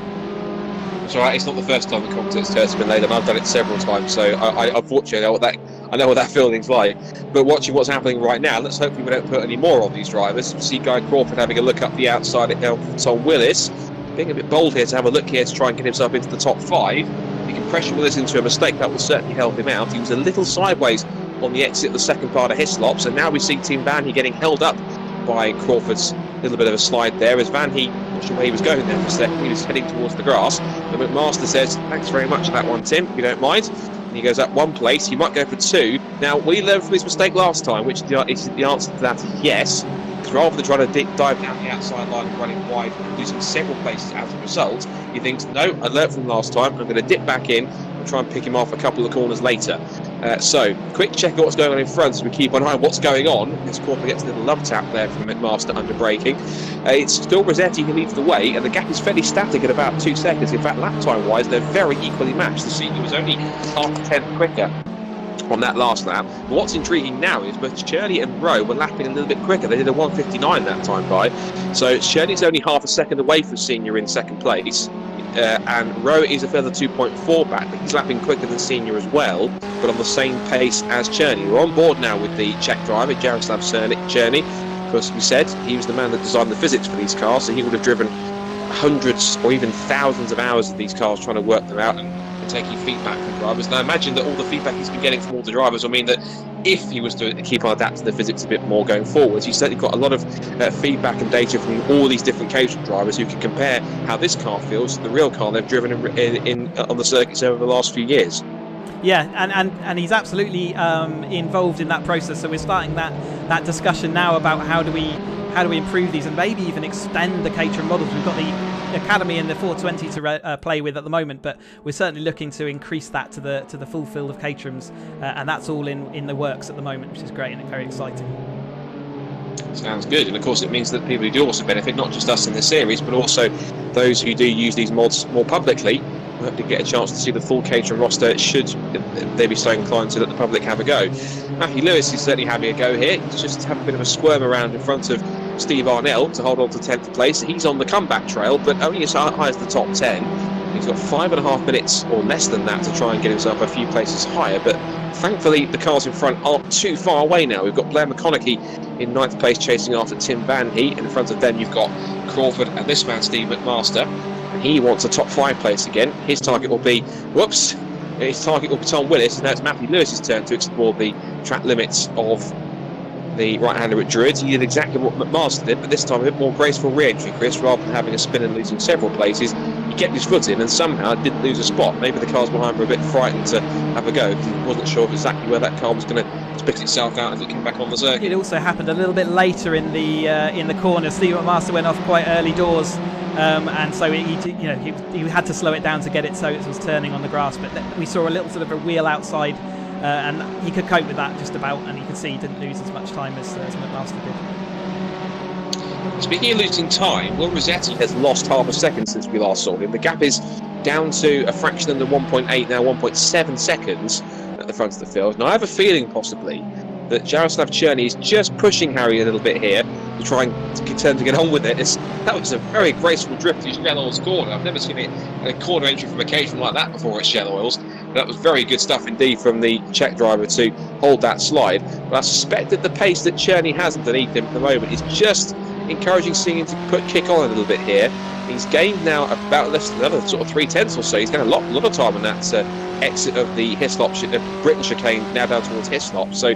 It's all right. It's not the first time the commentator's curse has been laid on. I've done it several times, so I unfortunately I know what that feeling's like. But watching what's happening right now, let's hope we don't put any more on these drivers. We see Guy Crawford having a look up the outside of Tom Willis, being a bit bold here to have a look here to try and get himself into the top 5. If he can pressure Willis into a mistake, that will certainly help him out. He was a little sideways on the exit of the second part of Hislop, so now we see Tim Vanhee getting held up by Crawford's little bit of a slide there, as Vanhee, not sure where he was going there for a second, he was heading towards the grass, but McMaster says, thanks very much for that one, Tim, if you don't mind. And he goes up 1 place, he might go for 2. Now, we learned from his mistake last time, which the answer to that is yes, because rather than trying to dive down the outside line and running wide and losing several places as a result, he thinks, no, I learned from last time, I'm going to dip back in and try and pick him off a couple of corners later. So, quick check of what's going on in front as we keep an eye on what's going on. As Crawford gets a little love tap there from McMaster under braking. It's still Rossetti who leads the way, and the gap is fairly static at about 2 seconds. In fact, lap time wise, they're very equally matched. The senior was only half a tenth quicker on that last lap. But what's intriguing now is both Cherney and Rowe were lapping a little bit quicker. They did a 1:59 that time by. So Cherney's only half a second away from senior in second place. And Rowe is a further 2.4 back, but he's lapping quicker than senior as well, but on the same pace as Cherney. We're on board now with the Czech driver, Jaroslav Cherney. Of course, we said he was the man that designed the physics for these cars, so he would have driven hundreds or even thousands of hours of these cars trying to work them out and taking feedback from drivers. And I imagine that all the feedback he's been getting from all the drivers will mean that if he was to keep on adapting the physics a bit more going forwards, he's certainly got a lot of feedback and data from all these different Caterham drivers who can compare how this car feels to the real car they've driven on the circuits over the last few years. Yeah, and he's absolutely involved in that process. So we're starting that discussion now about how do we improve these and maybe even extend the Caterham models. We've got the Academy and the 420 to play with at the moment, but we're certainly looking to increase that to the full field of Caterhams, and that's all in the works at the moment, which is great and very exciting. Sounds good, and of course it means that people who do also benefit, not just us in the series, but also those who do use these mods more publicly, will have to get a chance to see the full Caterham roster should they be so inclined to let the public have a go. Matthew Lewis is certainly having a go here. He's just having a bit of a squirm around in front of Steve Arnell to hold on to 10th place. He's on the comeback trail, but only as high as the top 10. He's got 5.5 minutes or less than that to try and get himself a few places higher, but thankfully the cars in front aren't too far away now. We've got Blair McConaughey in 9th place chasing after Tim Vanhee. In front of them you've got Crawford and this man Steve McMaster, and he wants a top 5 place again. His target will be Tom Willis. Now it's Matthew Lewis's turn to explore the track limits of the right-hander at Druids. He did exactly what McMaster did, but this time a bit more graceful re-entry, Chris. Rather than having a spin and losing several places, he kept his foot in and somehow didn't lose a spot. Maybe the cars behind were a bit frightened to have a go because he wasn't sure of exactly where that car was going to spit itself out as it came back on the circuit. It also happened a little bit later in the corner. Steve McMaster went off quite early doors, and so he had to slow it down to get it so it was turning on the grass. But we saw a little sort of a wheel outside. And he could cope with that just about, and you can see he didn't lose as much time as McMaster did. Speaking of losing time, Will Rossetti has lost half a second since we last saw him. The gap is down to a fraction under 1.8, now 1.7 seconds at the front of the field. Now I have a feeling possibly that Jaroslav Cherney is just pushing Harry a little bit here to try and turn to get on with it. That was a very graceful drift to Shell Oil's corner. I've never seen a corner entry from a Caterham like that before at Shell Oil's. That was very good stuff indeed from the Czech driver to hold that slide. But I suspect that the pace that Cherney has underneath him at the moment is just encouraging seeing him to kick on a little bit here. He's gained now about less than another sort of 3/10 or so. He's gained a lot of time on that exit of the Hislop, Britain chicane, now down towards Hislop. So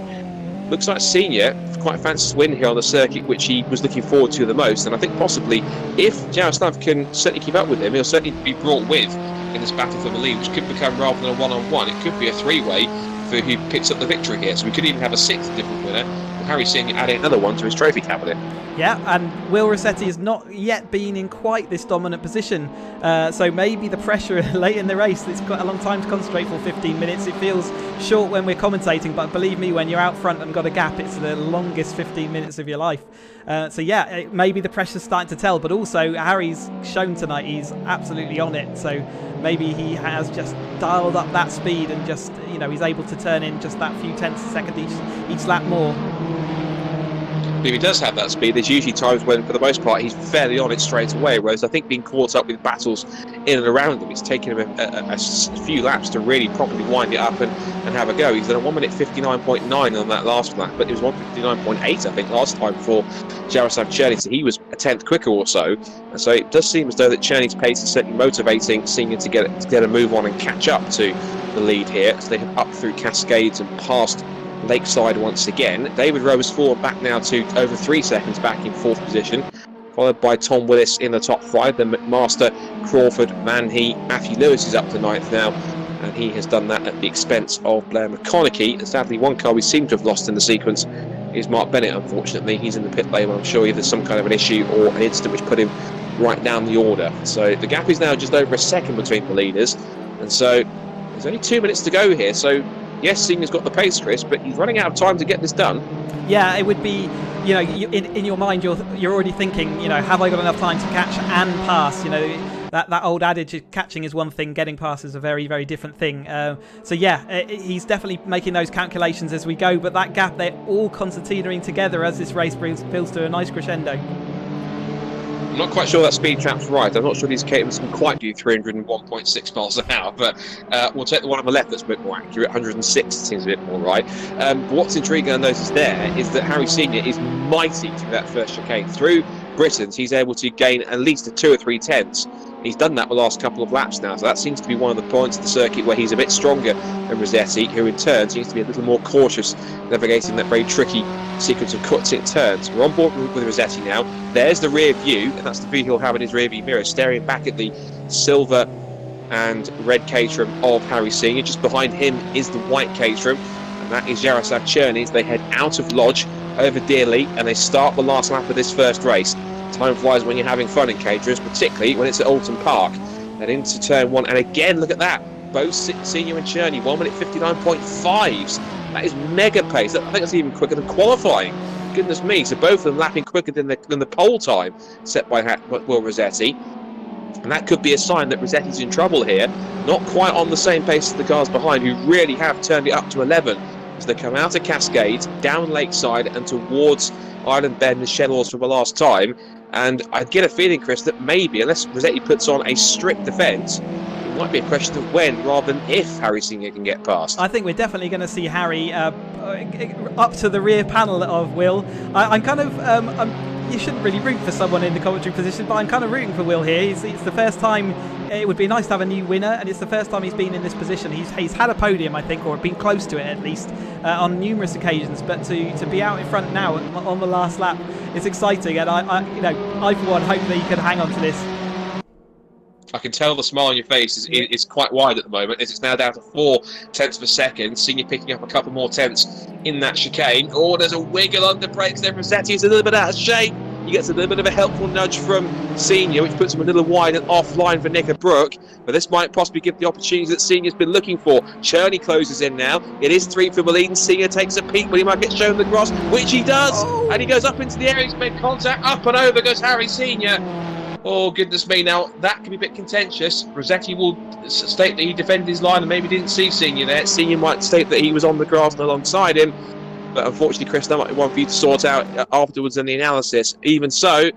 looks like Senior quite fancies win here on the circuit, which he was looking forward to the most. And I think possibly if Jaroslav can certainly keep up with him, he'll certainly be brought with in this battle for the lead, which could become, rather than a one-on-one, it could be a three-way for who picks up the victory here. So we could even have a 6th different winner. We'll Harry Senior adding another one to his trophy cabinet. Yeah, and Will Rossetti has not yet been in quite this dominant position. So maybe the pressure late in the race, it's got a long time to concentrate for 15 minutes. It feels short when we're commentating, but believe me, when you're out front and got a gap, it's the longest 15 minutes of your life. So yeah, maybe the pressure's starting to tell, but also Harry's shown tonight he's absolutely on it. So maybe he has just dialed up that speed and just, he's able to turn in just that few tenths a second each lap more. If he does have that speed, there's usually times when, for the most part, he's fairly on it straight away, whereas I think being caught up with battles in and around him, it's taken him a few laps to really properly wind it up and have a go. He's done a 1 minute 59.9 on that last lap, but it was 1:59.8, I think, last time for Jaroslav Cherny, so he was a tenth quicker or so. And so it does seem as though that Cherny's pace is certainly motivating Senior to get a move on and catch up to the lead here, as they have up through Cascades and past Lakeside once again. David Rowe has fallen back now to over 3 seconds back in 4th position, followed by Tom Willis in the top 5. Then McMaster, Crawford, Manhey, Matthew Lewis is up to 9th now, and he has done that at the expense of Blair McConaughey. And sadly, one car we seem to have lost in the sequence is Mark Bennett, unfortunately. He's in the pit lane, but I'm sure either some kind of an issue or an incident which put him right down the order. So the gap is now just over a second between the leaders, and so there's only 2 minutes to go here. So yes, Senior's got the pace, Chris, but he's running out of time to get this done. Yeah, it would be, in your mind, you're already thinking, have I got enough time to catch and pass? That old adage, catching is one thing, getting past is a very, very different thing. So yeah, he's definitely making those calculations as we go, but that gap, they're all concertinaing together as this race builds to a nice crescendo. I'm not quite sure that speed trap's right. I'm not sure these Caterhams can quite do 301.6 miles an hour, but we'll take the one on the left that's a bit more accurate. 106 seems a bit more right. But what's intriguing, I noticed there, is that Harry Senior is mighty through that first chicane. Through Britain's, he's able to gain at least a 2 or 3 tenths. He's done that the last couple of laps now, so that seems to be one of the points of the circuit where he's a bit stronger than Rossetti, who in turn seems to be a little more cautious navigating that very tricky sequence of cuts and turns. We're on board with Rossetti now. There's the rear view, and that's the view he'll have in his rear view mirror, staring back at the silver and red Caterham of Harry Senior. Just behind him is the white Caterham, and that is Jaroslav Cherny. They head out of Lodge over Dearly, and they start the last lap of this first race. Time flies when you're having fun in Caterhams, particularly when it's at Oulton Park. Then into turn 1, and again, look at that. Both Senior and Cherny, 1 minute 59.5s. That is mega pace. I think that's even quicker than qualifying. Goodness me. So both of them lapping quicker than the pole time set by Will Rossetti. And that could be a sign that Rossetti's in trouble here. Not quite on the same pace as the cars behind, who really have turned it up to 11 as they come out of Cascades, down Lakeside and towards Island Bend and Shedlaws for the last time. And I get a feeling, Chris, that maybe, unless Rossetti puts on a strict defence, it might be a question of when rather than if Harry Senior can get past. I think we're definitely going to see Harry up to the rear panel of Will. I'm kind of... you shouldn't really root for someone in the commentary position, but I'm kind of rooting for Will here. It's the first time. It would be nice to have a new winner, and it's the first time he's been in this position. He's had a podium, I think, or been close to it at least, on numerous occasions. But to be out in front now on the last lap is exciting, and I for one hope that he can hang on to this. I can tell the smile on your face is quite wide at the moment, as it's now down to 4 tenths of a second. Senior picking up a couple more tenths in that chicane. Oh, there's a wiggle under brakes there. Rossetti is a little bit out of shape. He gets a little bit of a helpful nudge from Senior, which puts him a little wide and offline for Nicker Brook. But this might possibly give the opportunity that Senior's been looking for. Cherny closes in now. It is 3 for the lead, and Senior takes a peek, but he might get shown the cross, which he does. Oh. And he goes up into the area. He's made contact. Up and over goes Harry Senior. Oh, goodness me. Now, that can be a bit contentious. Rossetti will state that he defended his line and maybe didn't see Senior there. Senior might state that he was on the grass and alongside him. But unfortunately, Chris, that might be one for you to sort out afterwards in the analysis. Even so,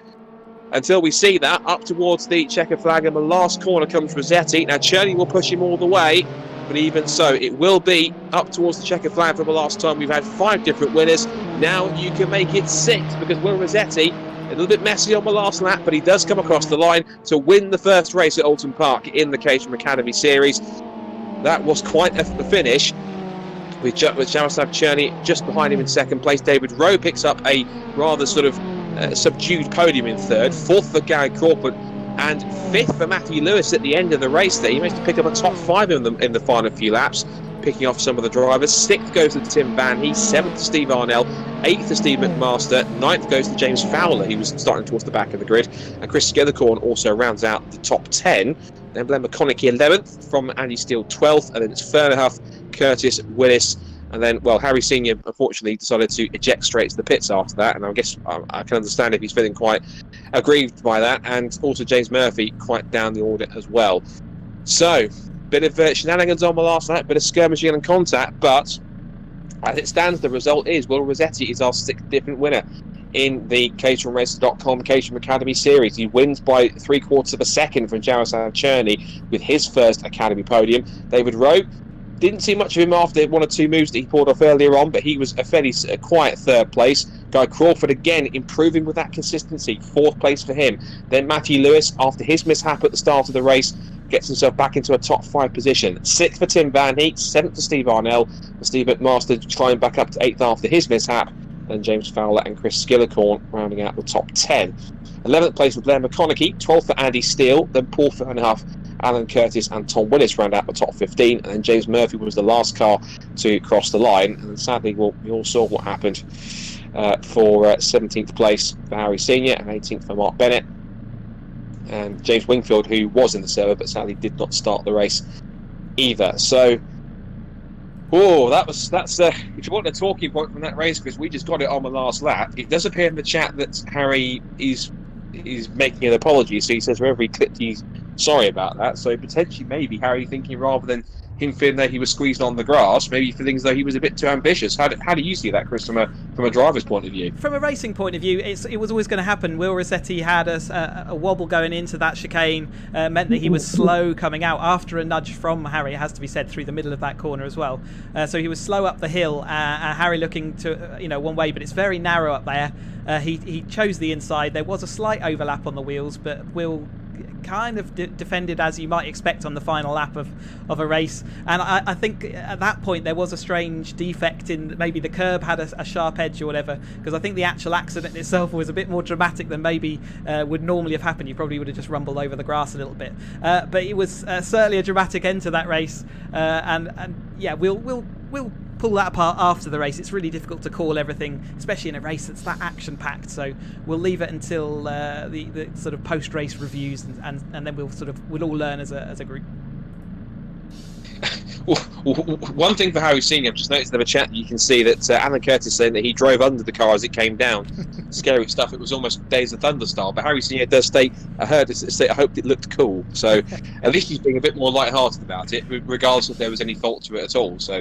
until we see that, up towards the checker flag, and the last corner comes Rossetti. Now, Cherny will push him all the way. But even so, it will be up towards the checker flag for the last time. We've had 5 different winners. Now you can make it 6, because Will Rossetti, a little bit messy on the last lap, but he does come across the line to win the first race at Oulton Park in the Caterham Academy Series. That was quite a finish, with Jaroslav Cherny just behind him in second place. David Rowe picks up a rather sort of subdued podium in third. 4th for Gary Crawford, and 5th for Matthew Lewis at the end of the race there. He managed to pick up a top 5 in the final few laps, picking off some of the drivers. 6th goes to Tim Van Hees, 7th to Steve Arnell, 8th to Steve McMaster, 9th goes to James Fowler, he was starting towards the back of the grid, and Chris Skillicorn also rounds out the top 10. Then Blair McConaughey 11th, from Andy Steele 12th, and then it's Fernerhuff, Curtis, Willis, and then, well, Harry Senior unfortunately decided to eject straight to the pits after that, and I guess I can understand if he's feeling quite aggrieved by that, and also James Murphy quite down the order as well. So, bit of shenanigans on the last night, bit of skirmishing and contact, but as it stands, the result is Will Rossetti is our 6th different winner in the caterhamracer.com Caterham Academy Series. He wins by 3/4 of a second from Jaroslav Cherny with his first Academy podium. David Rowe, didn't see much of him after one or two moves that he pulled off earlier on, but he was a fairly quiet 3rd place. Guy Crawford again improving with that consistency, 4th place for him. Then Matthew Lewis, after his mishap at the start of the race, gets himself back into a top 5 position. 6th for Tim Van Heat, 7th for Steve Arnell, and Steve McMaster climbed back up to 8th after his mishap. Then James Fowler and Chris Skillicorn rounding out the top 10. 11th place for Blair McConaughey, 12th for Andy Steele, then Paul Fernerhuff, Alan Curtis and Tom Willis round out the top 15, and then James Murphy was the last car to cross the line, and sadly we all saw what happened for 17th place for Harry Senior and 18th for Mark Bennett, and James Wingfield, who was in the server but sadly did not start the race either. So that's if you want a talking point from that race, because we just got it on the last lap. It does appear in the chat that Harry is making an apology, so he says wherever he clipped he's sorry about that. So potentially maybe Harry thinking, rather than him feeling that he was squeezed on the grass, maybe feeling as though he was a bit too ambitious. How do you see that, Chris, from a driver's point of view? From a racing point of view, it was always going to happen. Will Rossetti had a wobble going into that chicane, meant that he was slow coming out after a nudge from Harry, it has to be said, through the middle of that corner as well. So he was slow up the hill, Harry looking to one way, but it's very narrow up there. He chose the inside. There was a slight overlap on the wheels, but Will kind of defended as you might expect on the final lap of a race, and I think at that point there was a strange defect in maybe the curb had a sharp edge or whatever, because I think the actual accident itself was a bit more dramatic than maybe would normally have happened. You probably would have just rumbled over the grass a little bit, but it was certainly a dramatic end to that race, and yeah, we'll pull that apart after the race. It's really difficult to call everything, especially in a race that's that action-packed. So we'll leave it until the sort of post-race reviews, and then we'll all learn as a group. One thing for Harry Senior, I've just noticed in the chat, you can see that Alan Curtis saying that he drove under the car as it came down. Scary stuff. It was almost Days of Thunder style. But Harry Senior does state, I hoped it looked cool. So at least he's being a bit more light-hearted about it, regardless if there was any fault to it at all. So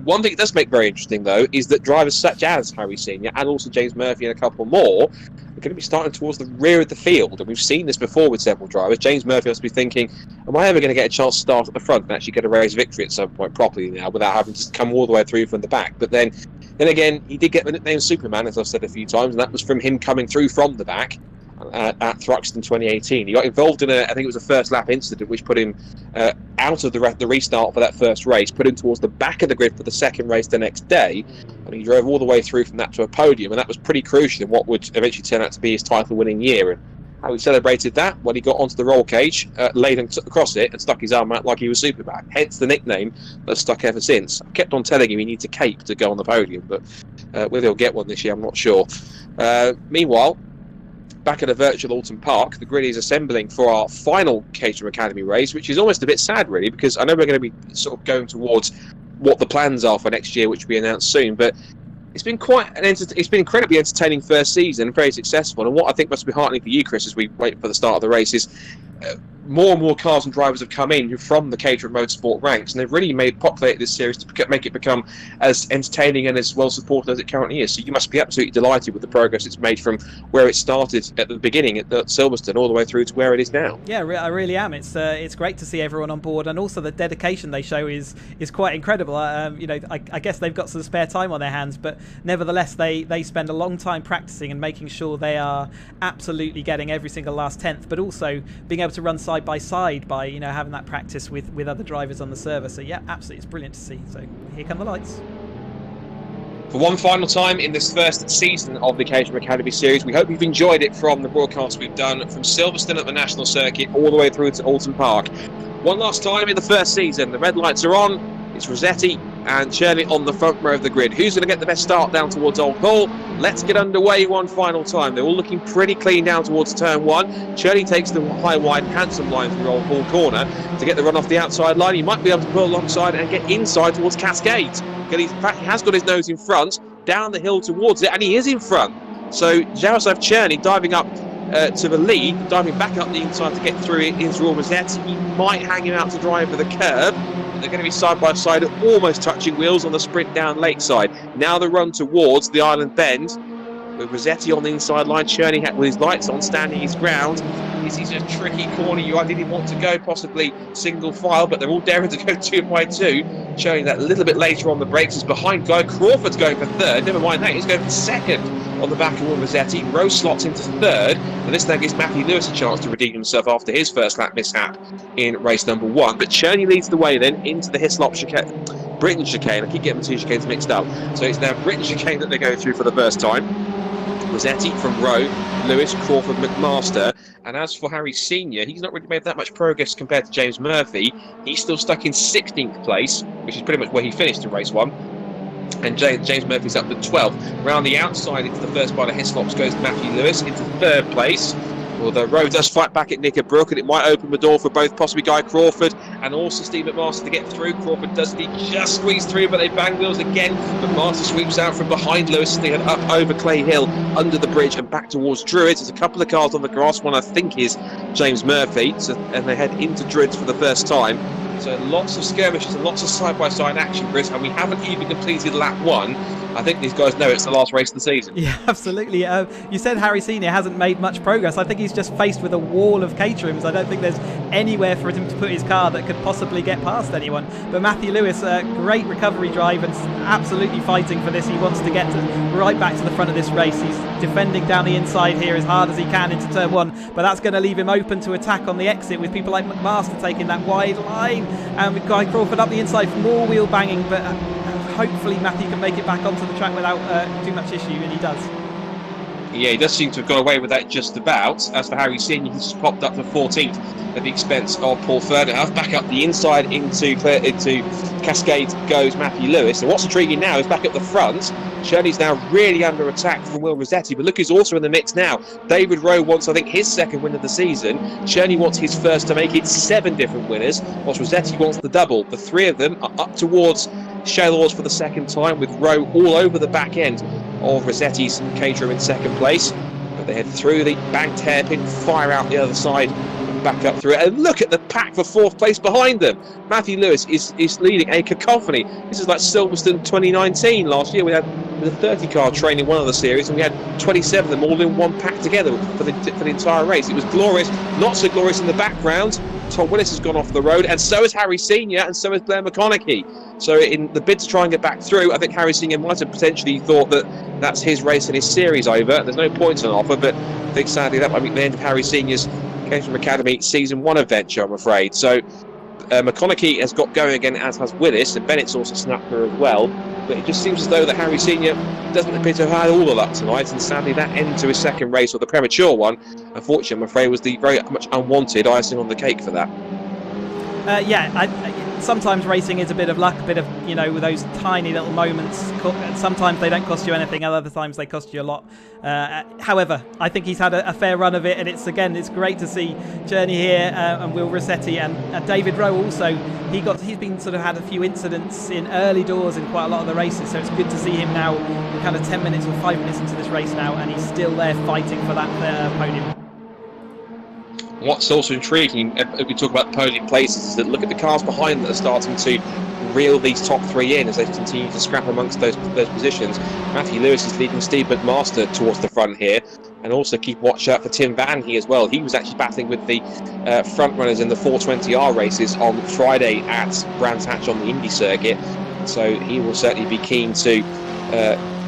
one thing it does make very interesting, though, is that drivers such as Harry Senior and also James Murphy and a couple more are going to be starting towards the rear of the field, and we've seen this before with several drivers. James Murphy must be thinking, am I ever going to get a chance to start at the front and actually get a race victory at some point properly now without having to come all the way through from the back? But then again, he did get the nickname Superman, as I've said a few times, and that was from him coming through from the back at Thruxton 2018. He got involved in I think it was a first lap incident which put him out of the restart for that first race, put him towards the back of the grid for the second race the next day, and he drove all the way through from that to a podium, and that was pretty crucial in what would eventually turn out to be his title-winning year. And how he celebrated that when he got onto the roll cage, laid across it and stuck his arm out like he was Superman, hence the nickname that's stuck ever since. I kept on telling him he needs a cape to go on the podium, but whether he'll get one this year I'm not sure. Meanwhile, back at a virtual Oulton Park, the grid is assembling for our final Caterham Academy race, which is almost a bit sad really, because I know we're going to be sort of going towards what the plans are for next year, which will be announced soon, but it's been it's been incredibly entertaining first season, very successful, and what I think must be heartening for you, Chris, as we wait for the start of the race is more and more cars and drivers have come in from the Caterham Motorsport ranks, and they've really populated this series to make it become as entertaining and as well supported as it currently is. So you must be absolutely delighted with the progress it's made from where it started at the beginning at Silverstone all the way through to where it is now. Yeah, I really am. It's great to see everyone on board, and also the dedication they show is quite incredible. I guess they've got some spare time on their hands, but nevertheless they spend a long time practicing and making sure they are absolutely getting every single last tenth, but also being able to run side by side by having that practice with other drivers on the server. So yeah, absolutely, it's brilliant to see. So here come the lights. For one final time in this first season of the Caterham Academy Series, we hope you've enjoyed it from the broadcast we've done from Silverstone at the National Circuit all the way through to Oulton Park. One last time in the first season, the red lights are on. It's Rossetti and Cherney on the front row of the grid. Who's going to get the best start down towards Old Hall? Let's get underway one final time. They're all looking pretty clean down towards turn 1. Cherney takes the high, wide, handsome line through Old Hall corner to get the run off the outside line. He might be able to pull alongside and get inside towards Cascades. In fact, he has got his nose in front, down the hill towards it, and he is in front. So Jaroslav Cherney diving up to the lead, diving back up the inside to get through it into Will Rossetti. He might hang him out to dry over the curb. They're going to be side by side, almost touching wheels on the sprint down Lakeside. Now the run towards the Island Bend, with Rossetti on the inside line. Cherney with his lights on, standing his ground. This is a tricky corner. You ideally want to go possibly single file, but they're all daring to go 2 by 2. Showing that a little bit later on the brakes is behind Guy Crawford's going for third. Never mind that, he's going for second on the back of Will Rossetti. Rose slots into third, and this now gives Matthew Lewis a chance to redeem himself after his first lap mishap in race number 1. But Cherney leads the way then into the Hislop chicane, Britain chicane. I keep getting the two chicanes mixed up. So it's now Britain chicane that they're going through for the first time. Rossetti from Rowe, Lewis, Crawford, McMaster. And as for Harry Senior, he's not really made that much progress compared to James Murphy. He's still stuck in 16th place, which is pretty much where he finished in race 1. And James Murphy's up to 12th. Round the outside into the first part of Hislops goes Matthew Lewis into 3rd place. Although Rowe does fight back at Knickerbrook, and it might open the door for both possibly Guy Crawford and also Steve McMaster to get through. Crawford does just squeeze through, but they bang wheels again. McMaster sweeps out from behind Lewis as they head up over Clay Hill, under the bridge and back towards Druids. There's a couple of cars on the grass. One I think is James Murphy, and they head into Druids for the first time. So lots of skirmishes and lots of side-by-side action, Chris, and we haven't even completed lap 1. I think these guys know it's the last race of the season. Yeah, absolutely. You said Harry Senior hasn't made much progress. I think he's just faced with a wall of Caterhams. I don't think there's anywhere for him to put his car that could possibly get past anyone. But Matthew Lewis, great recovery drive and absolutely fighting for this. He wants to get right back to the front of this race. He's defending down the inside here as hard as he can into turn 1, but that's going to leave him open to attack on the exit with people like McMaster taking that wide line, and with Guy Crawford up the inside for more wheel banging, but hopefully Matthew can make it back onto the track without too much issue, and he does. Yeah, he does seem to have got away with that just about. As for Harry Senior, he's just popped up to 14th at the expense of Paul Ferdinand. Back up the inside into Cascades goes Matthew Lewis. And what's intriguing now is back at the front, Cherney's now really under attack from Will Rossetti, but look who's also in the mix now. David Rowe wants, I think, his second win of the season. Cherney wants his first to make it 7 different winners, whilst Rossetti wants the double. The 3 of them are up towards Shellors for the second time, with Rowe all over the back end of Rossetti's Caterham in second place. But they head through the banked hairpin, fire out the other side, and back up through it. And look at the pack for 4th place behind them. Matthew Lewis is leading a cacophony. This is like Silverstone 2019 last year. We had the 30 car train in one of the series, and we had 27 of them all in one pack together for the entire race. It was glorious, not so glorious in the background. Tom Willis has gone off the road, and so has Harry Senior, and so has Blair McConaughey. So in the bid to try and get back through, I think Harry Senior might have potentially thought that that's his race and his series over. There's no points on offer, but I think sadly that might be the end of Harry Senior's Caterham Academy Season 1 adventure, I'm afraid. So McConaughey has got going again, as has Willis, and Bennett's also snapped her as well. But it just seems as though that Harry Senior doesn't appear to have had all the luck tonight, and sadly that end to his second race, or the premature one, unfortunately I'm afraid was the very much unwanted icing on the cake for that. Sometimes racing is a bit of luck, a bit of, those tiny little moments. Sometimes they don't cost you anything, other times they cost you a lot. However, I think he's had a fair run of it, and it's great to see Cherney here, and Will Rossetti and David Rowe also. He's been sort of had a few incidents in early doors in quite a lot of the races, so it's good to see him now, kind of 10 minutes or 5 minutes into this race now, and he's still there fighting for that podium. What's also intriguing, if we talk about podium places, is that look at the cars behind that are starting to reel these top 3 in as they continue to scrap amongst those positions. Matthew Lewis is leading Steve McMaster towards the front here, and also keep watch out for Tim Van here as well. He was actually battling with the front runners in the 420R races on Friday at Brands Hatch on the Indy circuit, so he will certainly be keen to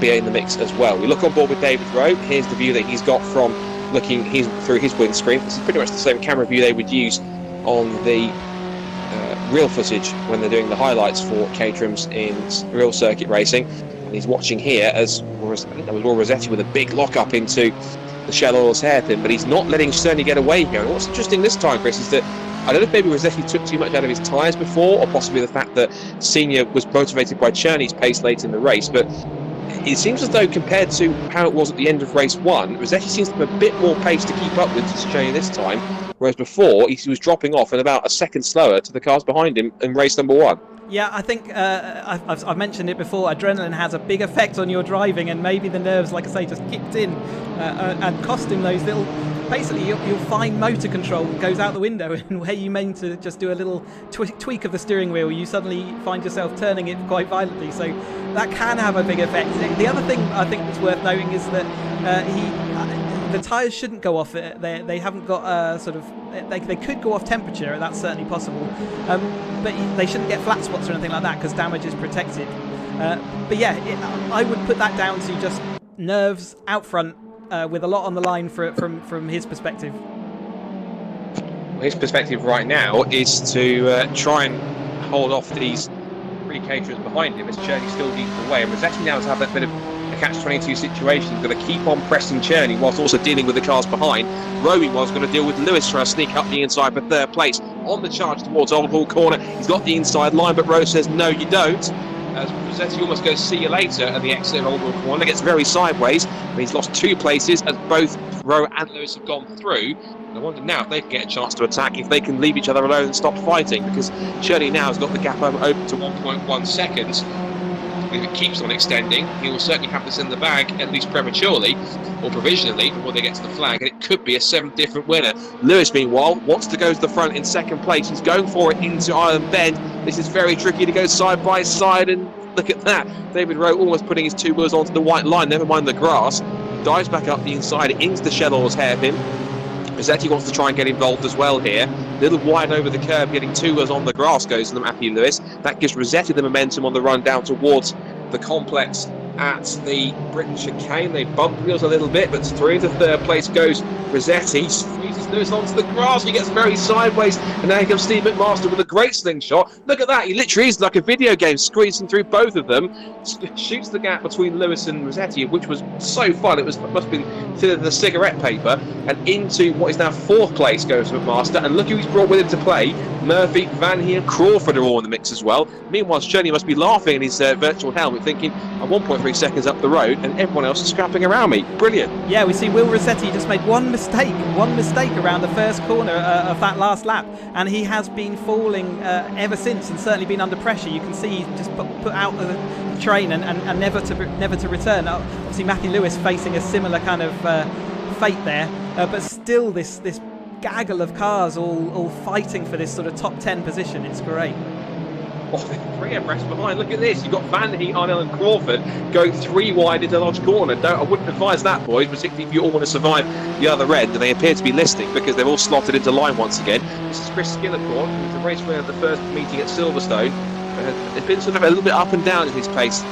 be in the mix as well. We look on board with David Rowe. Here's the view that he's got from looking through his windscreen. This is pretty much the same camera view they would use on the real footage when they're doing the highlights for Caterham's in real circuit racing. And he's watching here as, I think that was Will Rossetti with a big lock-up into the Shell Oils hairpin, but he's not letting Cherney get away here. And what's interesting this time, Chris, is that I don't know if maybe Rossetti took too much out of his tyres before, or possibly the fact that Senior was motivated by Cherney's pace late in the race, but it seems as though compared to how it was at the end of race 1, Rossetti seems to have a bit more pace to keep up with to Cherney this time, whereas before he was dropping off and about a second slower to the cars behind him in race number 1. Yeah, I think I've mentioned it before. Adrenaline has a big effect on your driving, and maybe the nerves, like I say, just kicked in and cost him those little. Basically, your fine motor control goes out the window, and where you meant to just do a little tweak of the steering wheel, you suddenly find yourself turning it quite violently. So that can have a big effect. The other thing I think that's worth noting is that the tyres shouldn't go off. They haven't got sort of. They could go off temperature. That's certainly possible. But they shouldn't get flat spots or anything like that because damage is protected. But yeah, I would put that down to just nerves out front with a lot on the line from his perspective. His perspective right now is to try and hold off these three caterers behind him as Cherney still leads the way. And Rossetti now has had that bit of a catch-22 situation. He's going to keep on pressing Cherney whilst also dealing with the cars behind. Roby was going to deal with Lewis trying to sneak up the inside for third place. On the charge towards Old Hall Corner, he's got the inside line, but Rose says, no, you don't. As Rossetti almost goes, see you later at the exit of Old Hall Corner. It gets very sideways, and he's lost 2 places as both Rowe and Lewis have gone through. And I wonder now if they can get a chance to attack, if they can leave each other alone and stop fighting, because Cherney now has got the gap open to 1.1 seconds. If it keeps on extending, he will certainly have this in the bag, at least prematurely or provisionally, before they get to the flag, and it could be a 7th different winner. Lewis, meanwhile, wants to go to the front in 2nd place. He's going for it into Island Bend. This is very tricky to go side by side, and look at that. David Rowe almost putting his 2 wheels onto the white line, never mind the grass. Dives back up the inside into the Shellor's hairpin. Rossetti wants to try and get involved as well here. A little wide over the curb, getting 2 wheels on the grass goes to the Matthew Lewis. That gives Rossetti the momentum on the run down towards the complex at the Britain chicane. They bump wheels a little bit, but through to 3rd place goes Rossetti. Squeezes Lewis onto the grass. He gets very sideways, and now here comes Steve McMaster with a great slingshot. Look at that. He literally is like a video game, squeezing through both of them. Shoots the gap between Lewis and Rossetti, which was so fun. It must have been thinner than the cigarette paper. And into what is now 4th place goes McMaster. And look who he's brought with him to play. Murphy, Van Hee and Crawford are all in the mix as well. Meanwhile, Cherney must be laughing in his virtual helmet, thinking, I'm 1.3 seconds up the road, and everyone else is scrapping around me. Brilliant. Yeah, we see Will Rossetti just made one mistake around the first corner of that last lap, and he has been falling ever since, and certainly been under pressure. You can see he just put out the train and never to return. Obviously, Matthew Lewis facing a similar kind of fate there, but still this gaggle of cars all fighting for this sort of top 10 position. It's great. Oh, they're 3 abreast behind. Look at this. You've got Van Hee, Arnell and Crawford going 3 wide into Lodge Corner. I wouldn't advise that, boys, particularly if you all want to survive the other end. And they appear to be listening because they've all slotted into line once again. This is Chris Skillicorn, who's the race winner of the first meeting at Silverstone. It's been sort of a little bit up and down in his pace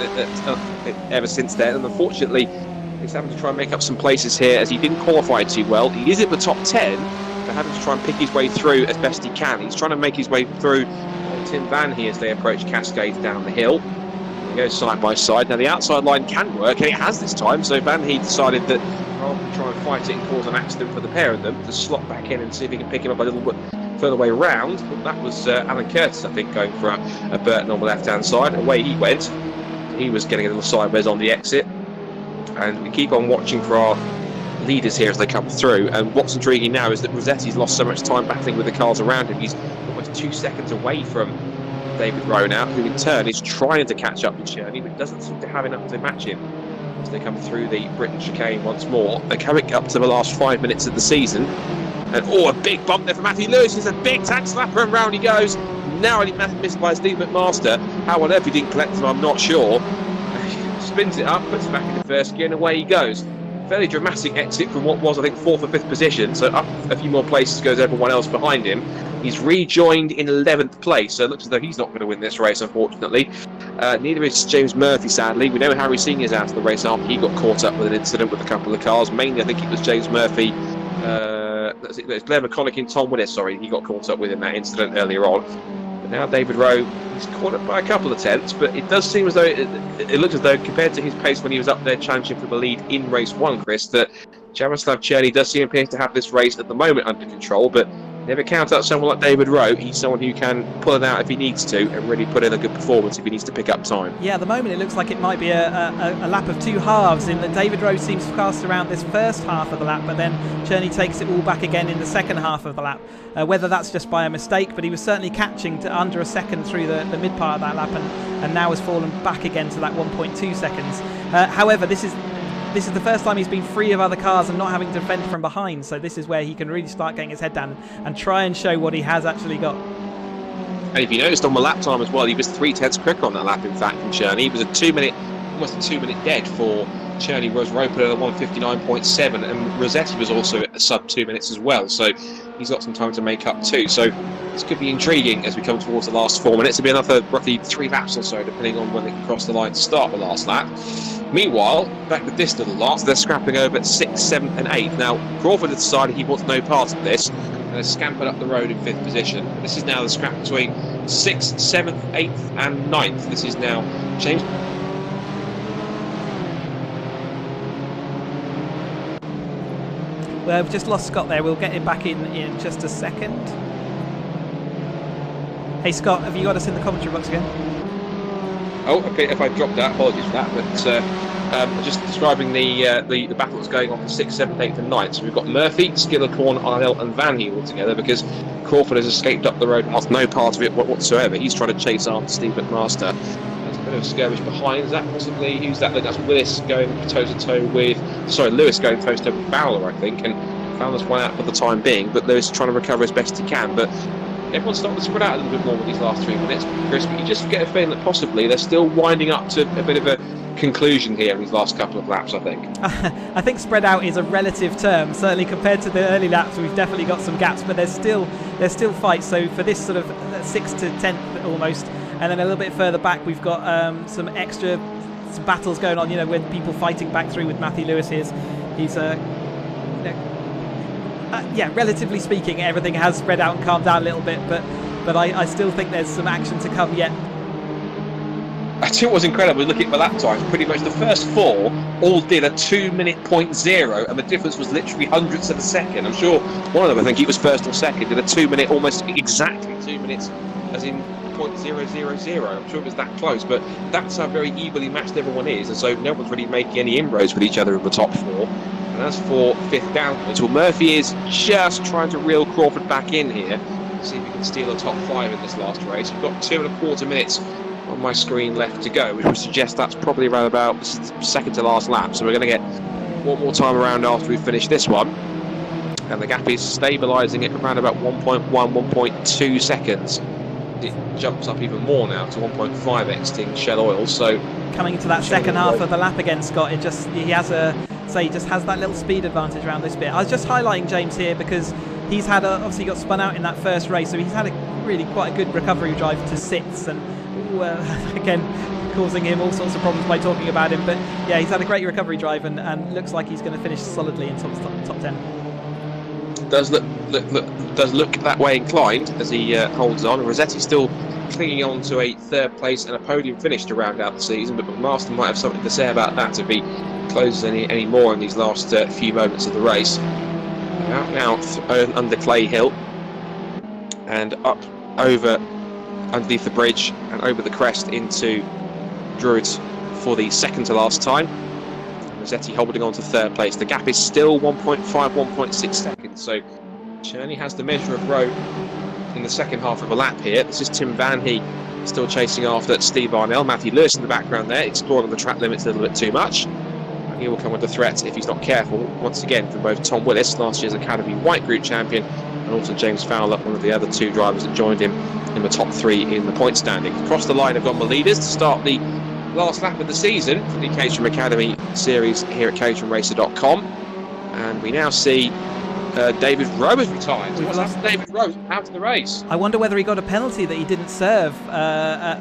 ever since then. And unfortunately, he's having to try and make up some places here as he didn't qualify too well. He is in the top 10, but having to try and pick his way through as best he can. He's trying to make his way through Tim Van Hee as they approach Cascades down the hill. He goes side by side. Now the outside line can work, and it has this time, so Van Hee decided that rather than try and fight it and cause an accident for the pair of them, to slot back in and see if he can pick him up a little bit further way round. But that was Alan Curtis, I think, going for a Burton on the left hand side. Away he went. He was getting a little sideways on the exit, and we keep on watching for our leaders here as they come through. And what's intriguing now is that Rossetti's lost so much time battling with the cars around him. He's almost 2 seconds away from David Rowe now, who in turn is trying to catch up with Cherney, but doesn't seem to have enough to match him as they come through the Britain chicane once more. They're coming up to the last 5 minutes of the season, and a big bump there for Matthew Lewis. It's a big tag slapper, and round he goes. Narrowly missed by Steve McMaster. How on earth he didn't collect him, I'm not sure. Spins it up, puts it back into first gear, and away he goes. Fairly dramatic exit from what was, I think, 4th or 5th position, so up a few more places goes everyone else behind him. He's rejoined in 11th place, so it looks as though he's not going to win this race, unfortunately. Neither is James Murphy, sadly. We know Harry Senior's out of the race after he got caught up with an incident with a couple of cars. Mainly, I think it was James Murphy. It's Blair McConaughey and Tom Willis, he got caught up with in that incident earlier on. But now David Rowe, he's caught up by a couple of tenths, but it does seem as though it looks as though, compared to his pace when he was up there challenging for the lead in race 1, Chris, that Jaroslav Cherney does appear to have this race at the moment under control, but If it counts out someone like David Rowe, he's someone who can pull it out if he needs to and really put in a good performance if he needs to pick up time. Yeah, at the moment it looks like it might be a lap of two halves, in that David Rowe seems fast around this first half of the lap, but then Cherney takes it all back again in the second half of the lap. Whether that's just by a mistake, but he was certainly catching to under a second through the mid part of that lap, and now has fallen back again to that 1.2 seconds. However, this is the first time he's been free of other cars and not having to defend from behind, so this is where he can really start getting his head down and try and show what he has actually got. And if you noticed on the lap time as well, he was 3/10 quicker on that lap, in fact, from Cherney. He was almost a 2 minute dead for Cherney. Was Rowe put at a 1:59.7, and Rossetti was also at a sub 2 minutes as well, so he's got some time to make up too. So this could be intriguing as we come towards the last 4 minutes. It'll be another roughly 3 laps or so, depending on when they can cross the line to start the last lap. Meanwhile, back with this little lot, they're scrapping over at 6th, 7th and 8th. Now, Crawford has decided he wants no part of this and has scampered up the road in 5th position. This is now the scrap between 6th, 7th, 8th and 9th. This is now James... Well, we've just lost Scott there. We'll get him back in just a second. Hey Scott, have you got us in the commentary box again? Oh, okay, if I dropped that, apologies for that, but just describing the battle that's going on for 6th, 7th, 8th and 9th. So we've got Murphy, Skillicorn, Arnell and Van Heel all together, because Crawford has escaped up the road and wants no part of it whatsoever. He's trying to chase after Steve McMaster. There's a bit of a skirmish behind. Is that possibly, who's that? That's Willis going toe-to-toe with, Lewis going toe-to-toe with Fowler, I think, and Fowler's one out for the time being, but Lewis trying to recover as best he can. But everyone's starting to spread out a little bit more with these last 3 minutes, Chris, but you just get a feeling that possibly they're still winding up to a bit of a conclusion here in these last couple of laps, I think. I think spread out is a relative term. Certainly compared to the early laps, we've definitely got some gaps, but there's still fights. So for this sort of 6th to 10th almost, and then a little bit further back, we've got some battles going on, with people fighting back through with Matthew Lewis. He's relatively speaking, everything has spread out and calmed down a little bit, but I still think there's some action to come yet. I think what's incredible, looking at the lap times, pretty much the first 4 all did a 2 minute .0, and the difference was literally hundredths of a second. I'm sure one of them, I think he was first or second, did a 2 minute, almost exactly 2 minutes, as in .000. I'm sure it was that close, but that's how very evenly matched everyone is, and so no one's really making any inroads with each other in the top 4. And as for 5th downwards, well, Murphy is just trying to reel Crawford back in here, see if he can steal a top 5 in this last race. We've got 2.25 minutes on my screen left to go, which would suggest that's probably around about the second to last lap. So we're going to get one more time around after we finish this one. And the gap is stabilising at around about 1.1, 1.2 seconds. It jumps up even more now to 1.5 exiting Shell Oil. So coming into that second half of the lap again, Scott, he just has that little speed advantage around this bit. I was just highlighting James here because he's had obviously got spun out in that first race, so he's had a really quite a good recovery drive to 6th, and again causing him all sorts of problems by talking about him. But yeah, he's had a great recovery drive and looks like he's going to finish solidly in top 10. Does look that way inclined as he holds on. Rossetti still clinging on to a 3rd place and a podium finish to round out the season, but McMaster might have something to say about that if he closes any more in these last few moments of the race. Out now under Clay Hill and up over underneath the bridge and over the crest into Druids for the second to last time. Rossetti holding on to 3rd place. The gap is still 1.5, 1.6 seconds, so Cherney has the measure of Rowe in the second half of a lap here. This is Tim Van Heel still chasing after Steve Arnell. Matthew Lewis in the background there, exploring the track limits a little bit too much. And he will come under threat if he's not careful, once again, from both Tom Willis, last year's Academy White Group champion, and also James Fowler, one of the other 2 drivers that joined him in the top 3 in the point standing. Across the line have gone the leaders to start the last lap of the season for the Caterham Academy series here at caterhamracer.com. And we now see David Rowe has retired. So what's happened to David Rowe out of the race? I wonder whether he got a penalty that he didn't serve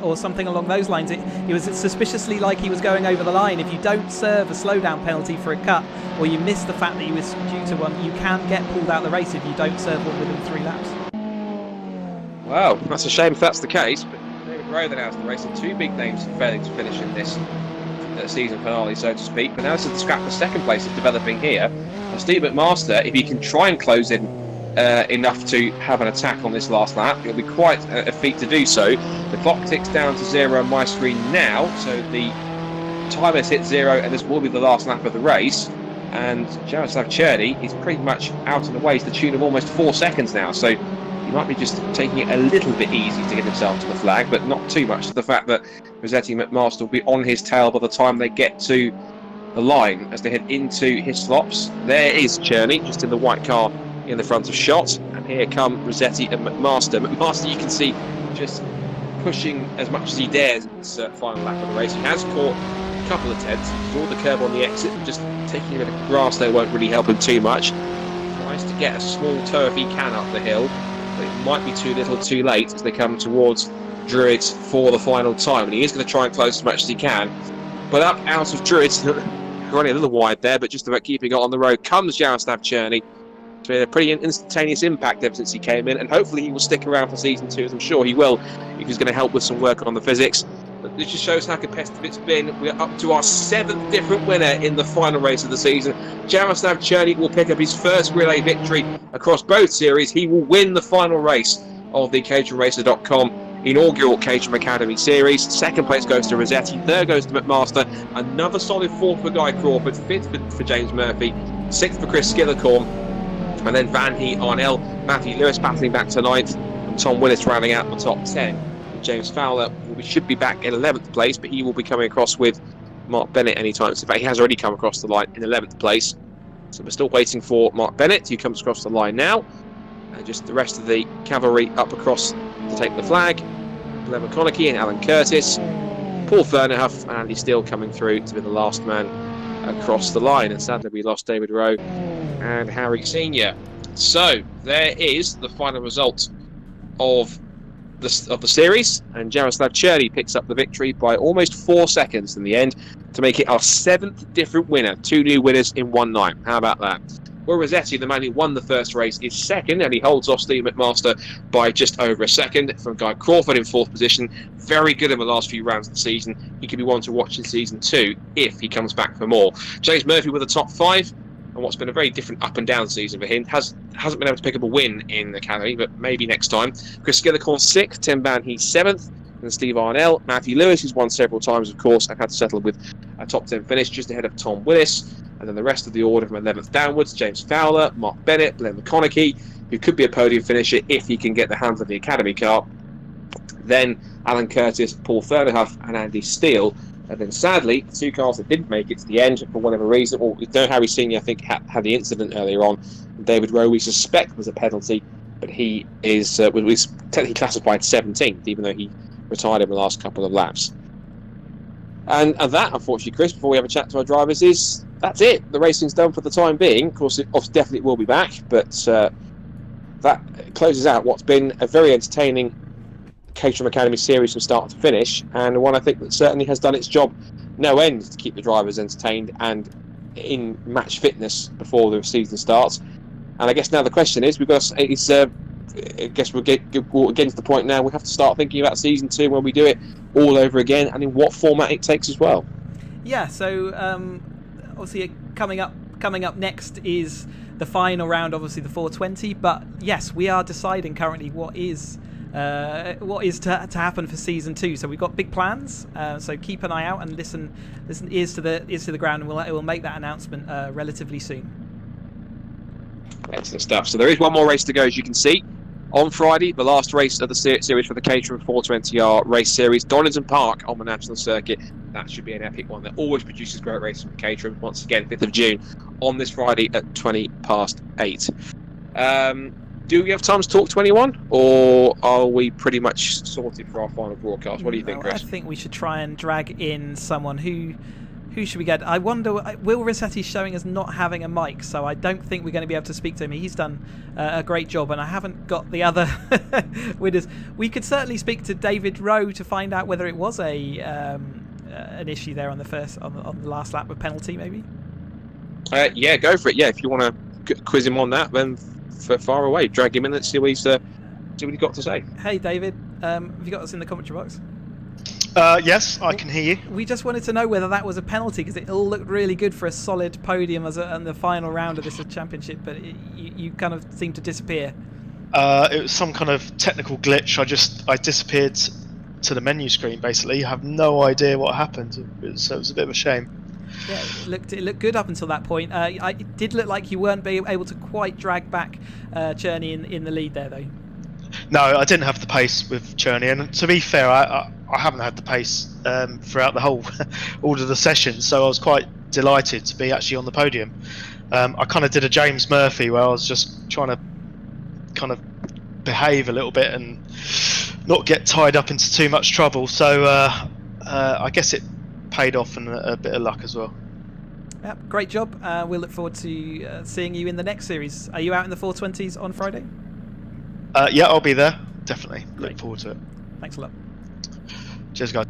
or something along those lines. It was suspiciously like he was going over the line. If you don't serve a slowdown penalty for a cut, or you miss the fact that he was due to one, you can get pulled out of the race if you don't serve one within 3 laps. Well, that's a shame if that's the case, but David Rowe then out of the race, and 2 big names failing to finish in this season finale, so to speak. But now this is the scrap for 2nd place is developing here. Steve McMaster, if he can try and close in enough to have an attack on this last lap. It'll be quite a feat to do so. The clock ticks down to 0 on my screen now, so the time has hit 0, and this will be the last lap of the race. And Jaroslav Černý is pretty much out and away to the tune of almost 4 seconds now, so he might be just taking it a little bit easy to get himself to the flag, but not too much to the fact that Rossetti and McMaster will be on his tail by the time they get to the line as they head into his slops. There is Černý, just in the white car in the front of shot, and here come Rossetti and McMaster. McMaster, you can see, just pushing as much as he dares in this final lap of the race. He has caught a couple of tenths. He's drawn the curb on the exit, and just taking a bit of grass there won't really help him too much. Tries to get a small toe if he can up the hill, but it might be too little too late as they come towards Druitt for the final time, and he is going to try and close as much as he can. But up out of Druitt, running a little wide there, but just about keeping it on the road, comes Jaroslav Černý. It's been a pretty instantaneous impact ever since he came in, and hopefully he will stick around for season 2, as I'm sure he will, if he's going to help with some work on the physics. But this just shows how competitive it's been. We're up to our 7th different winner in the final race of the season. Jaroslav Černý will pick up his first relay victory across both series. He will win the final race of the caterhamracer.com inaugural Caterham Academy series. Second place goes to Rossetti, third goes to McMaster, another solid fourth for Guy Crawford, fifth for James Murphy, sixth for Chris Skillicorn, and then Van Heat, Arnell, Matthew Lewis battling back to ninth, and Tom Willis rounding out the top 10. And James Fowler should be back in 11th place, but he will be coming across with Mark Bennett anytime. So in fact, he has already come across the line in 11th place. So we're still waiting for Mark Bennett, who comes across the line now. And just the rest of the cavalry up across to take the flag. Glenn McConaughey and Alan Curtis, Paul Fernerhuff and Andy Steele coming through to be the last man across the line. And sadly we lost David Rowe and Harry Senior. So there is the final result of the series, and Jaroslav Černý picks up the victory by almost 4 seconds in the end to make it our 7th different winner. 2 new winners in one night. How about that? Well, Rossetti, the man who won the first race, is second, and he holds off Steve McMaster by just over a second from Guy Crawford in 4th position. Very good in the last few rounds of the season. He could be one to watch in season 2 if he comes back for more. James Murphy with the top 5, and what's been a very different up and down season for him. Hasn't been able to pick up a win in the Academy, but maybe next time. Chris Skillicorn 6th, Tim Van Heat 7th, and Steve Arnell. Matthew Lewis, who's won several times, of course, and had to settle with a top 10 finish just ahead of Tom Willis. And then the rest of the order from 11th downwards: James Fowler, Mark Bennett, Glenn McConaughey, who could be a podium finisher if he can get the hands of the Academy car. Then Alan Curtis, Paul Fernerhuff and Andy Steele. And then sadly, the 2 cars that didn't make it to the end for whatever reason, or Harry Senior I think had the incident earlier on. David Rowe we suspect was a penalty, but he was technically classified 17th, even though he retired in the last couple of laps. And that, unfortunately, Chris, before we have a chat to our drivers, that's it. The racing's done for the time being. Of course, it definitely will be back, but that closes out what's been a very entertaining Caterham Academy series from start to finish, and one I think that certainly has done its job no end to keep the drivers entertained and in match fitness before the season starts. And I guess now the question is, I guess we'll get to the point now we have to start thinking about season 2 when we do it all over again, and in what format it takes as well. Yeah, so obviously coming up next is the final round, obviously the 420. But yes, we are deciding currently what is to happen for season 2. So we've got big plans. So keep an eye out and listen ears to the ground, and we'll make that announcement relatively soon. Excellent stuff. So there is one more race to go, as you can see. On Friday, the last race of the series for the Caterham 420R race series, Oulton Park on the national circuit. That should be an epic one. That always produces great races from Caterham. Once again, 5th of June on this Friday at 8:20. Do we have time to talk to anyone, or are we pretty much sorted for our final broadcast? What do you think, Chris? I think we should try and drag in someone. Who should we get? I wonder, Will Rossetti's showing us not having a mic, so I don't think we're going to be able to speak to him. He's done a great job, and I haven't got the other winners. We could certainly speak to David Rowe to find out whether it was an issue there on the last lap with penalty, maybe. Yeah, go for it. Yeah, if you want to quiz him on that, then far away, drag him in and see what he's got to say. Hey, David, have you got us in the commentary box? Yes, I can hear you. We just wanted to know whether that was a penalty, because it all looked really good for a solid podium in the final round of this championship, but you kind of seemed to disappear. It was some kind of technical glitch. I disappeared to the menu screen, basically. I have no idea what happened, so it was a bit of a shame. Yeah, it looked good up until that point. It did look like you weren't able to quite drag back Cherney in the lead there, though. No, I didn't have the pace with Cherney, and to be fair, I haven't had the pace throughout the whole all of the sessions, so I was quite delighted to be actually on the podium. I kind of did a James Murphy where I was just trying to kind of behave a little bit and not get tied up into too much trouble, so I guess it paid off, and a bit of luck as well. Yep, great job. We'll look forward to seeing you in the next series. Are you out in the 420s on Friday? Yeah, I'll be there, definitely. Look forward to it. Thanks a lot. Cheers, guys.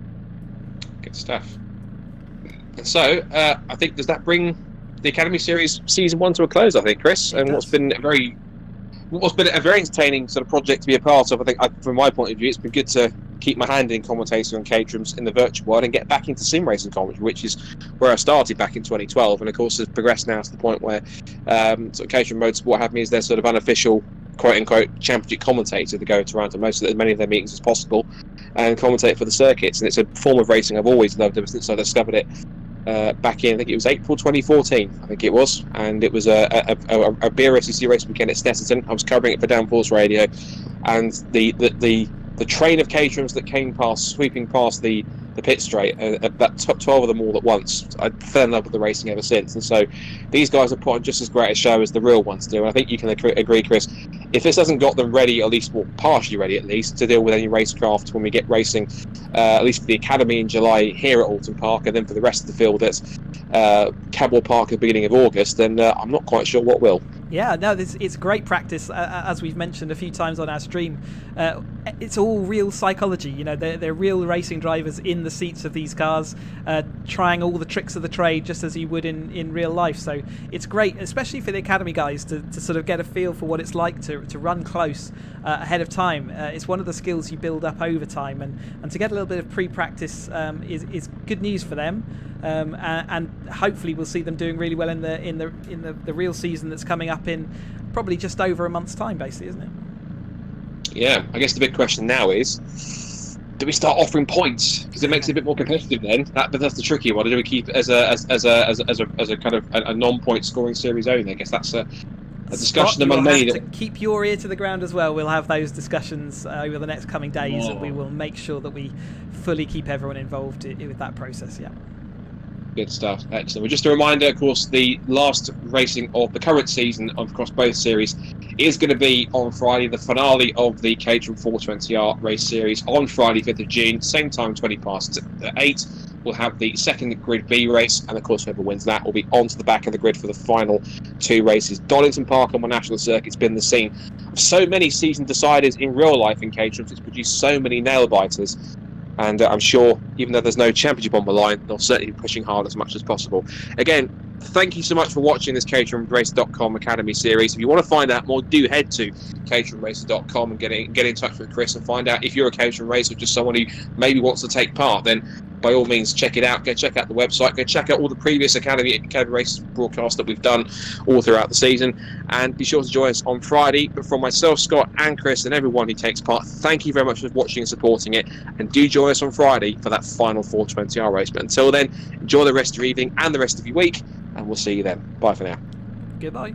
Good stuff. And so, I think, does that bring the Academy Series Season 1 to a close, I think, Chris? And what's been a very entertaining sort of project to be a part of. I think, from my point of view, it's been good to keep my hand in commentating on Caterham's in the virtual world and get back into sim racing commentary, which is where I started back in 2012, and of course has progressed now to the point where sort of Caterham Motorsport have me as their sort of unofficial quote-unquote championship commentator to go around to as many of their meetings as possible and commentate for the circuits. And it's a form of racing I've always loved ever since I discovered it back in, I think it was April 2014, I think it was, and it was a beer SEC race weekend at Snetterton. I was covering it for Downforce Radio, and the train of Caterhams that came past, sweeping past the pit straight, about 12 of them all at once. I fell in love with the racing ever since, and so these guys have put on just as great a show as the real ones do. And I think you can agree, Chris, if this hasn't got them ready, at least, well, partially ready at least, to deal with any racecraft when we get racing, at least for the Academy in July here at Oulton Park, and then for the rest of the field at Cadwell Park at the beginning of August, then I'm not quite sure what will. Yeah, no, it's great practice, as we've mentioned a few times on our stream. It's all real psychology, you know, they're real racing drivers in the seats of these cars, trying all the tricks of the trade just as you would in real life. So it's great, especially for the Academy guys, to sort of get a feel for what it's like to run close ahead of time. It's one of the skills you build up over time, and to get a little bit of pre-practice is good news for them. And hopefully we'll see them doing really well in the real season that's coming up in probably just over a month's time, basically, isn't it? Yeah, I guess the big question now is, do we start offering points? Because it makes it a bit more competitive then. But that's the tricky one. Do we keep it as a kind of a non-point scoring series only? I guess that's a discussion among many. To keep your ear to the ground as well. We'll have those discussions over the next coming days, and we will make sure that we fully keep everyone involved with that process. Yeah. Good stuff. Excellent. Well, just a reminder, of course, the last racing of the current season across both series is going to be on Friday, the finale of the Caterham 420R race series on Friday, 5th of June, same time, 8. We'll have the second Grid B race, and of course, whoever wins that will be onto the back of the grid for the final 2 races. Donington Park on the national circuit's been the scene of so many season deciders in real life in Caterham. It's produced so many nail-biters. And I'm sure, even though there's no championship on the line, they'll certainly be pushing hard as much as possible. Again, thank you so much for watching this caterhamracer.com Academy series. If you want to find out more, do head to caterhamracer.com and get in touch with Chris and find out if you're a Caterham racer or just someone who maybe wants to take part. Then by all means, check it out. Go check out the website. Go check out all the previous Academy race broadcasts that we've done all throughout the season. And be sure to join us on Friday. But from myself, Scott, and Chris, and everyone who takes part, thank you very much for watching and supporting it. And do join us on Friday for that final 420R race. But until then, enjoy the rest of your evening and the rest of your week. And we'll see you then. Bye for now. Goodbye.